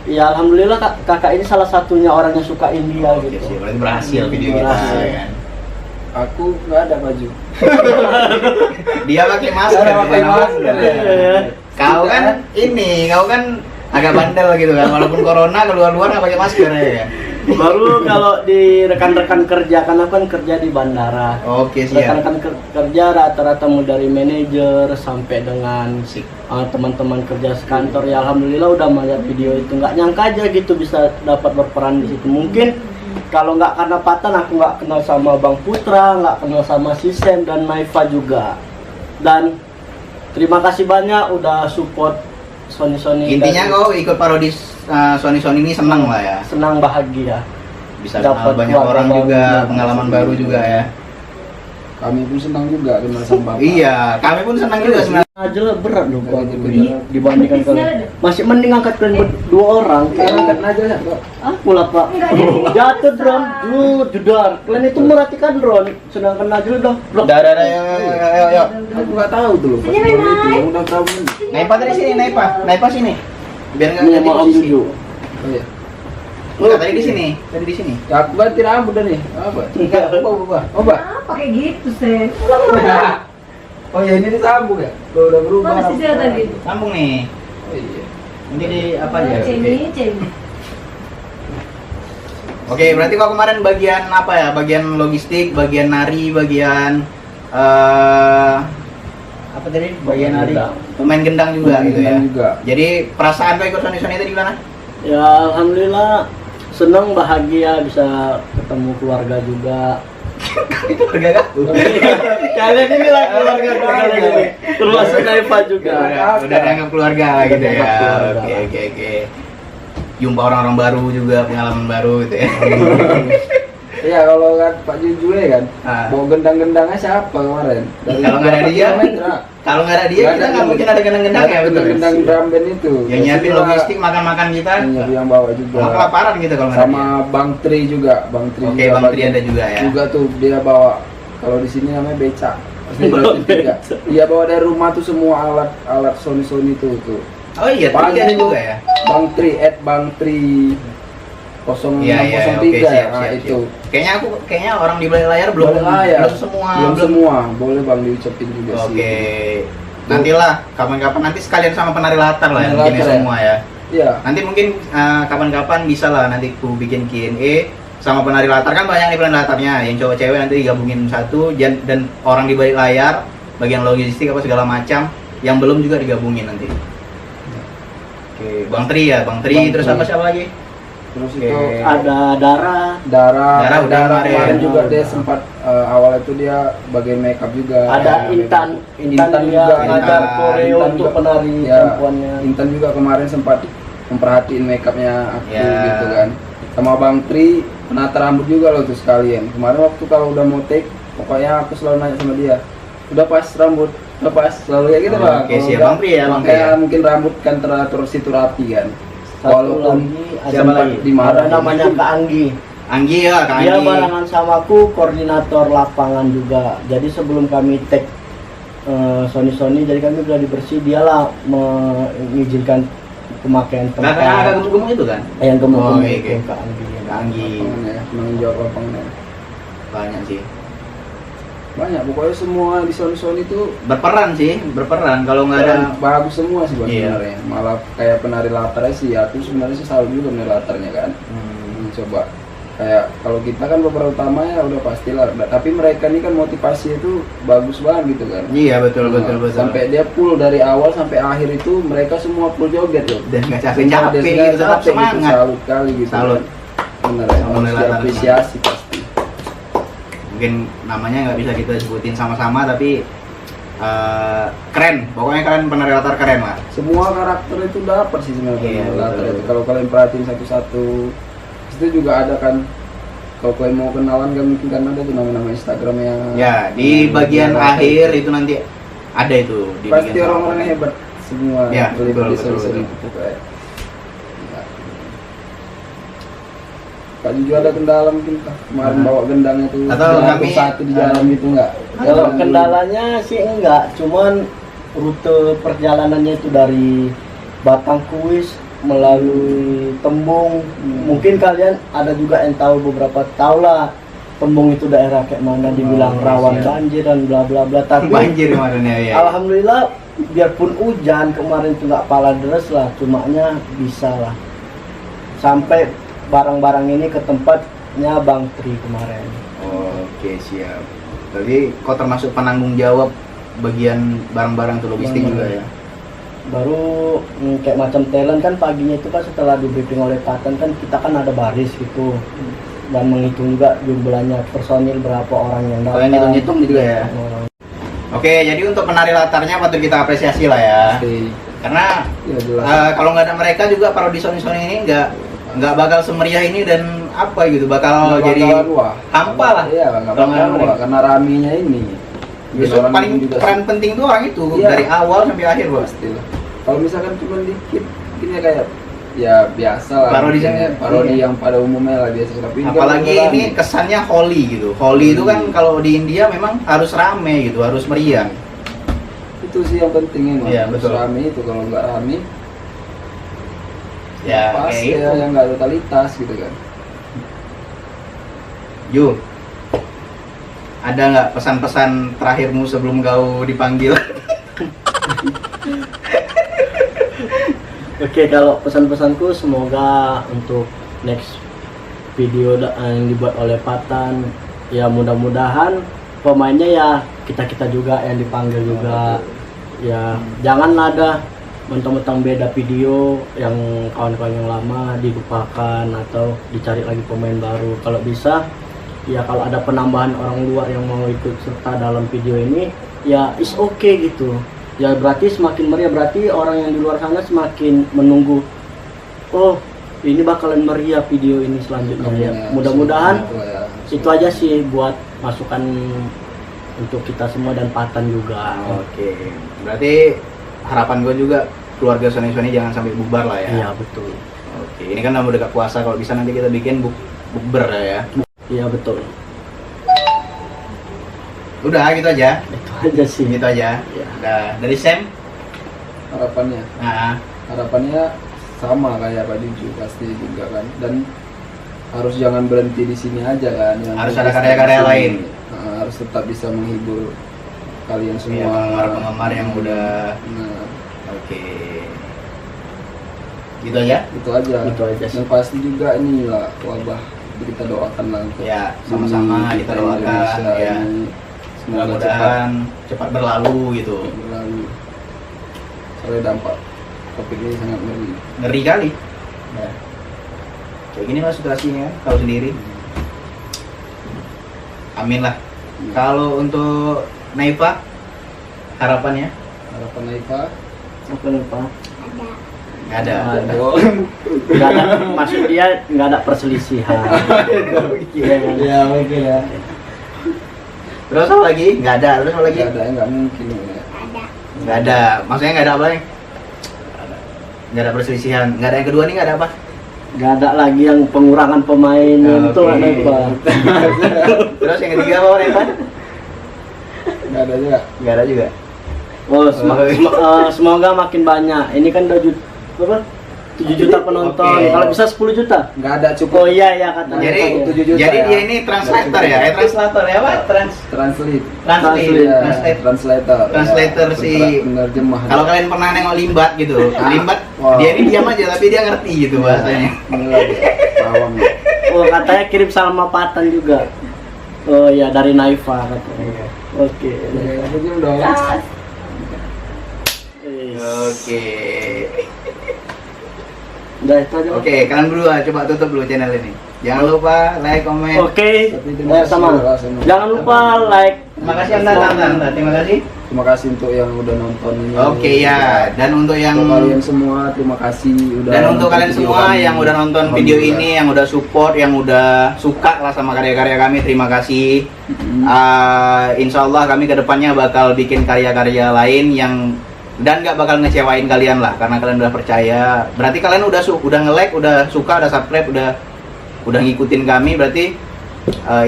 Ya alhamdulillah kakak ini salah satunya orang yang suka India Oke gitu. sih, berarti berhasil video kita Berhasil. ya kan. Aku nggak ada baju. Dia pakai masker, Dia pakai bukan masker, ya. Kau kan kau kan agak bandel gitu kan, walaupun corona keluar-luar nggak pakai masker ya kan. Baru kalau di rekan-rekan kerja, karena kan kerja di bandara. Oke siap. Rekan-rekan kerja rata-rata mulai dari manajer sampai dengan teman-teman kerja sekantor, ya alhamdulillah udah melihat video itu. Nggak nyangka aja gitu bisa dapat berperan di situ. Mungkin kalau nggak karena Patan, aku nggak kenal sama Bang Putra, nggak kenal sama si Sam dan Naifa juga. Dan terima kasih banyak udah support Sony. Intinya kau ikut parodi Sony ini senang lah ya. Senang, bahagia. Bisa Dapat kenal banyak keluarga orang baru juga, juga. pengalaman baru juga ya. Kami pun senang juga kenal sama Bapak. Iya, kami pun senang juga sebenarnya. Aja lah berat loh Pak, Iya. dibandingkan kalian. Masih mending angkat kalian berdua orang. Angkat aja ya, Pak. Aku lah Pak. Jatuh drone, jedar. Kalian itu merhatikan drone, sedangkan Najil udah blok. Dah, yuk. Aku nggak tahu tuh loh. Sini, pas Nay. itu yang udah tahu. Naipa dari sini, Naipa sini. Biar nggak Ini ganti mau Om posisi. Juju. Oh, iya. Enggak, tadi di sini. Ya, aku ganti rambut dah nih. Apa? Enggak, ubah. Oh, Pak. Pakai gitu sih. Oh ya, ini disambung ya? Kalau udah berubah. Mana sih dia tadi? Sambung nih. Oh, iya. Nanti di apa aja? Cemi. Oke, berarti kau kemarin bagian apa ya? Bagian logistik, bagian nari, bagian apa tadi? Bagian nari. Pemain gendang juga Pemain gitu ya. gendang juga. Jadi perasaan kau ikut Sony itu gimana? Ya alhamdulillah senang, bahagia bisa ketemu keluarga juga. Itu keluarga aku. Kalian ini lah keluarga kalian ini. Termasuk Naifa juga. Udah dianggap keluarga lah gitu ya. Dianggap keluarga. Oke. Jumpa orang-orang baru juga, pengalaman baru gitu ya. Iya, kalau kan Pak Juju ya kan, Ah. bawa gendang-gendangnya siapa kemarin? Kalau nggak ada berapa dia, kilometer? Kalau nggak ada dia, kita nggak mungkin ada gendang-gendang ya, betul. Gendang drum band itu. Yang nyiapin logistik, makan-makan kita. Yang bawa juga. Malah kelaparan gitu kalau nggak ada Sama Bang Tri juga, Bang Tri. Oke, juga Bang Tri bagian. ada juga ya. Juga tuh dia bawa, kalau di sini namanya becak. Pasti berarti tiga. Dia bawa dari rumah tuh semua alat Sony tuh. Oh iya, Bang tadi ada Tri- juga ya. Bang Tri, Bang Tri 0603 Oke, siap. itu. Kayaknya orang di balik layar belum layar. semua. Belum semua, boleh Bang diucapin juga sih. Oke. Nantilah kapan-kapan nanti sekalian sama penari latar lah ya, Penari mungkin latar ya. semua ya. Iya. Nanti mungkin kapan-kapan bisa lah nanti ku bikin Q&A sama penari latar, kan banyak nih penari latarnya, yang cowok cewek nanti digabungin satu, dan orang di balik layar bagian logistik apa segala macam yang belum juga digabungin nanti. Oke, Bang Tri ya, Bang Tri, Bang terus Tri. apa siapa lagi? Terus Oke. itu Ada Dara, Dara udah kemarin. kemarin juga dia sempat awal itu dia bagian makeup juga. ada Intan dia juga, ngajar Intan. koreo Intan untuk juga. penari Ya, perempuannya. Intan juga kemarin sempat memperhatiin makeupnya aku Ya. gitu kan. Sama Bang Tri penata rambut juga loh tuh sekalian. Kemarin waktu kalau udah mau take, pokoknya aku selalu nanya sama dia, udah pas rambut, udah pas, selalu kayak gitu Oh, Bang. oke, Kalau siap. udah, Bang Tri ya, Bang Tri kayak ya. mungkin rambut kan teratur situ rapi kan. Satu Walaupun lagi ada siapa lagi? dimarah. ada namanya Kak Anggi. Anggi ya, Kak Dia Anggi. barengan sama aku koordinator lapangan juga. Jadi sebelum kami tag Sony, jadi kami udah dibersih, dialah mengizinkan pemakaian Nah, tempat agak gemuk-gemuk itu kan? yang gemuk Oh, iya, itu iya. Kak Anggi. Kak Anggi. Lapangan ya, penanggung jawab lapangan ya. Banyak sih. Banyak, pokoknya semua di Sony itu Berperan kalau nggak ada bagus semua sih Bang Iya. sebenarnya. Malah kayak penari latarnya sih, aku sebenarnya sih selalu juga penari latarnya kan. Coba kayak kalau kita kan pemeran utamanya udah pastilah, tapi mereka ini kan motivasi itu bagus banget gitu kan. Iya, betul. Sampai dia full dari awal sampai akhir itu mereka semua full joget loh. dan nggak Semua capek-capek dia gitu, tetap capek gitu, semangat. salut kali gitu. Salut. Bener ya, Sama harus penari latar diapresiasi pasti. Mungkin namanya nggak bisa kita sebutin sama-sama, tapi keren. Pokoknya kalian penari latar keren lah. Semua karakter itu dapat sih sebenarnya Iya, penari latar betul, itu. betul. Kalau kalian perhatiin satu-satu, itu juga ada kan. Kalau kalian mau kenalan kan mungkin kan ada tuh nama-nama Instagramnya. Ya, di bagian Penari latar akhir itu. itu nanti ada itu. Pasti orang-orang yang hebat semua. Ya, terlibat betul, di betul, seri-seri betul. itu kayak. Ya. Kak Juju ada kendala mungkin Kak? Kemarin bawa gendangnya tuh Atau jatuh kami- satu di jalan gitu enggak? Kalau kendalanya sih enggak, cuman rute perjalanannya itu dari Batang Kuis melalui Tembung. Mungkin kalian ada juga yang tahu, beberapa tahu lah Tembung itu daerah kayak mana, dibilang rawan siap. banjir dan bla bla bla. Tapi Banjir kemarin ya. alhamdulillah biarpun hujan kemarin itu nggak pala deres lah, cumanya bisa lah sampai barang-barang ini ke tempatnya Bang Tri kemarin. Oke, siap. Jadi kau termasuk penanggung jawab bagian barang-barang tuh logistik Benar. juga ya. Baru kayak macam talent kan paginya itu kan setelah di briefing oleh Patan kan kita kan ada baris gitu dan menghitung juga jumlahnya personil berapa orang yang datang. Kalian hitung-hitung juga ya. Oh, Oke, jadi untuk penari latarnya patut kita apresiasi lah ya. Pasti. Karena Ya jelas. kalau nggak ada mereka juga parodi Sony ini nggak bakal semeriah ini dan apa gitu, bakal Nggak jadi bakalan wah. hampa lah. Iya, nggak Kalau bakalan nggak wah karena raminya ini. Justru Orang paling juga peran penting tuh orang itu Iya. dari awal sampai akhir, Bos. pasti lah. Kalau misalkan cuma dikit, mungkin ya kayak ya biasa lah. Parodi mungkin ya, sama- parodi iya. yang pada umumnya lah biasa. Tapi kan Apalagi beneran ini nih. kesannya holy gitu. Holy itu kan kalau di India memang harus rame gitu, harus meriah. Itu sih yang penting emang. Iya, Harus betul. rame itu, kalau nggak rame Ya, pas kayak ya itu. yang nggak totalitas gitu kan. Yul, ada nggak pesan-pesan terakhirmu sebelum kau dipanggil? Oke, kalau pesan-pesanku semoga untuk next video yang dibuat oleh Patan ya mudah-mudahan pemainnya ya kita-kita juga yang dipanggil juga. Ya janganlah ada mentang-mentang beda video yang kawan-kawan yang lama dilupakan atau dicari lagi pemain baru. Kalau bisa ya kalau ada penambahan orang luar yang mau ikut serta dalam video ini ya is okay gitu. Ya berarti semakin meriah, berarti orang yang di luar sana semakin menunggu, oh ini bakalan meriah video ini selanjutnya ya. Mudah-mudahan Ya, itu aja sih buat masukan untuk kita semua dan Patan juga. Oke, berarti harapan gue juga keluarga Sony jangan sampai bubar lah ya. Iya betul. Oke, ini kan udah dekat puasa, kalau bisa nanti kita bikin bukber lah ya. Iya betul. Udah gitu aja. Itu aja sih. Gitu aja. Ya. Udah dari Sam. harapannya Nah, sama kayak Pak Juju pasti juga kan, dan harus jangan berhenti di sini aja kan. Harus ada karya-karya lain. Harus tetap bisa menghibur kalian iya, semua, penggemar-penggemar yang udah. Nah, Oke. Gitu aja. itu aja. Itu aja sih. Dan pasti juga inilah wabah, kita doakan lah untuk Ya, sama-sama bumi kita doakan Indonesia ya. ini. Semoga cepat Mudah-mudahan cepat berlalu gitu. berlalu. Soalnya dampak COVID ini sangat ngeri. Ngeri kali. Ya. Kayak gini lah situasinya, tahu sendiri. Amin lah. Kalau untuk Naifa, harapannya Harapan Naifa Apa nih Pak? nggak ada. Nggak ada, maksud dia nggak ada perselisihan. Iya kan? ya mungkin ya. Terus apa lagi? Nggak ada. Terus apa lagi? Nggak ada, nggak mungkin ya. Ada. Nggak ada. Maksudnya nggak ada apa nih? Nggak ada perselisihan. Nggak ada yang kedua nih, nggak ada apa? Nggak ada lagi yang pengurangan pemain itu Oke. ada Pak. Terus yang ketiga apa Naifa? Nggak ada juga. Nggak ada juga. Oh, semoga makin banyak. Ini kan udah berapa? 7 juta penonton. Oke. Kalau bisa 10 juta. Nggak ada cukup. Oh iya ya katanya. Jadi, 7 juta jadi ya. dia ini translator ya? Translator ya apa? Translate. Translate. Ya, Translate. translator. Translator Ya, si- penerjemah. Kalau kalian pernah nengok Limbat gitu, Ah. Limbat Wow. dia ini diam aja tapi dia ngerti gitu bahasanya. Inilah dia, pawang. Oh katanya kirim salam Patan juga. Oh ya dari Naifa katanya. Oke. Ya, betul dong. Oke. Udah itu aja. Pak. Oke, kalian berdua coba tutup dulu channel ini. Jangan lupa like, komen. Oke. Tapi terima kasih Sama. juga sama. Jangan lupa like. Terima kasih Anda, terima kasih. Terima kasih untuk yang udah nonton ini. Oke ya, dan untuk yang Untuk kalian semua terima kasih udah. dan untuk nonton kalian video semua kami. yang udah nonton video Alhamdulillah. ini, yang udah support, yang udah suka lah sama karya-karya kami, terima kasih. Insya Allah kami kedepannya bakal bikin karya-karya lain yang dan nggak bakal ngecewain kalian lah, karena kalian udah percaya. Berarti kalian udah nge-like, udah suka, udah subscribe, udah udah ngikutin kami, berarti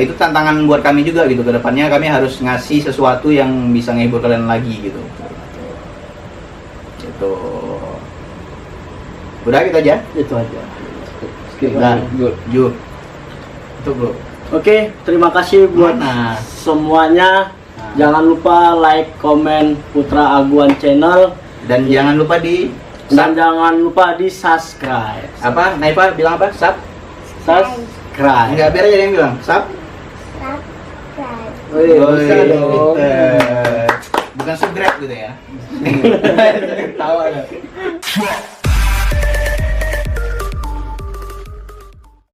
itu tantangan buat kami juga gitu. Kedepannya kami harus ngasih sesuatu yang bisa ngehibur kalian lagi gitu. Gitu. Udah gitu aja. Itu aja. Skip. Nah, Good. Ju. Itu bro. Oke, terima kasih buat Mana? semuanya. Nah. Jangan lupa like, komen Putra Aguan channel Dan jangan lupa di dan jangan lupa di subscribe. apa? Naipa bilang apa? Subscribe. Enggak, biar aja dia yang bilang. Subscribe. Wih, bisa Woi, dong. bukan subscribe gitu ya. Tahu ada.